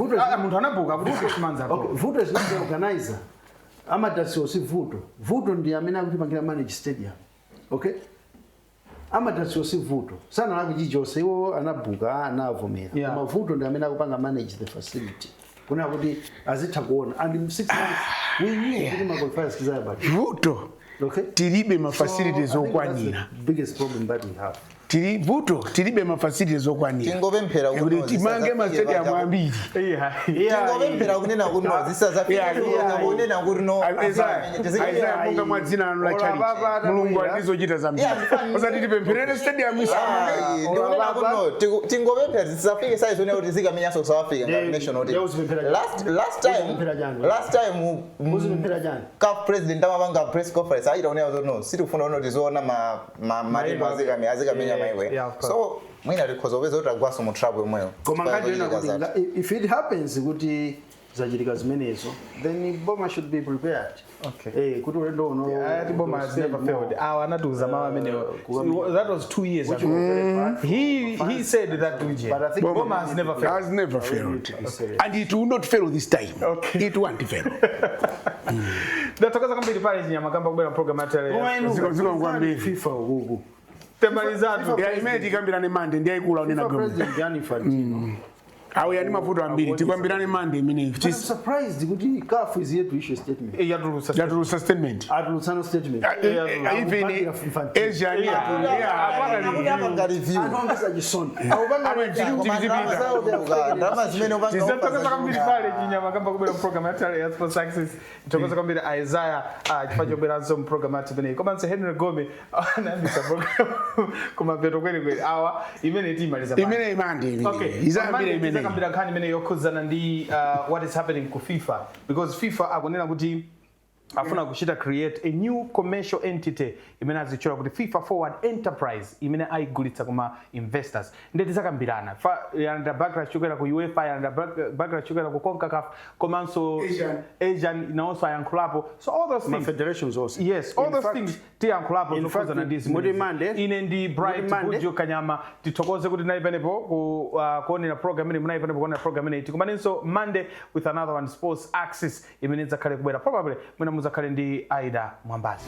mtu anabuka kuti kumanza. Okay, vuto is not the organizer. Amatasi si vuto. Vuto ndi amene akuti pangira manage stadium. Okay? Amatasi si vuto. Sana la kujijose iwo anabuka anavomera. Kama vuto ndi amene akupanga manage the facility. Kuna kuti azitha kuona and in 6 months we knew kuti ma qualifiers kizaya bad. Vuto. Okay? Tilibe ma facilities okwanira. Biggest problem that we have. tiri vuto tiribe mafacilities okwanira tingopemphera kuti timange mastadium ambiri tingopemphera kunena kuti no zisazafika kunena kuti no Isaiah munga mwadzina anu la charity mulungu alizochita zambiri osati tipempherere stadium isama ndikunena kuti no tingopemphera zisafike size one kuti zikamenyanso South Africa national team last time muzipemphera jani CAF president amapanga press conference aita kunena kuti no sitifuna kuti tizoona matimu azikamenya maiwe so mwina tikhozopeza kuti agwaso mu trouble yomweyo koma ngati kuti if it happens kuti zachitika zimenezo then boma should be prepared. Okay. Kuti ulendo uno boma has never failed. Anatuza mama ameneyo. That was 2 years ago. He said that but I think boma has never failed. Has never failed. And it will not fail this time. Okay. It won't fail. Ndatokaza kambiri pale chinyama kamba kubera program atale. Ziko ngwambiri FIFA huko. Temalizatu. Ya imeti kambirane mande ndiye kula unena gomo. President yani Infantino. Awe yani mavuto ambiri tikwambirane mande imene. I'm surprised kuti CAF is here to issue a statement. Yatulusa statement. Atulusa statement. Even Asian apanga review anaongeza jisoni. ndama zimene upanga Ndatokaza kambiri pale chinyama kamba kubera program atale ya Sports Access. Ndatokaza kambiri Isaiah chifacho kubera so program atale. Komanse Henry Gome anambisa program kumapeto kweli awa imene timaliza pale. Imene imande imene. Okay. Izambire imene. Kambira khani imene yokhuzana ndi what is happening ku FIFA because FIFA akunena kuti afuna kuchita create a new commercial entity imene azichora kuti FIFA Forward Enterprise imene aigulitsa kuma investors ndeti zakambirana yanda backlash chokera ku UEFA yanda backlash chokera ku CONCACAF komanso Asian inaonso ayankhulapo so all those things federations also yes all those things tiyankhulapo zokhuzana ndi ine ndi Bright Bujo Kanyama tithokoze kuti naipenepo kuonera program imene munaipenepo kuonera program imene tikumanenso Monday with another one Sports Access imene zakhale kubwera probably mwina muzakhale ndi Aida Mwambazi.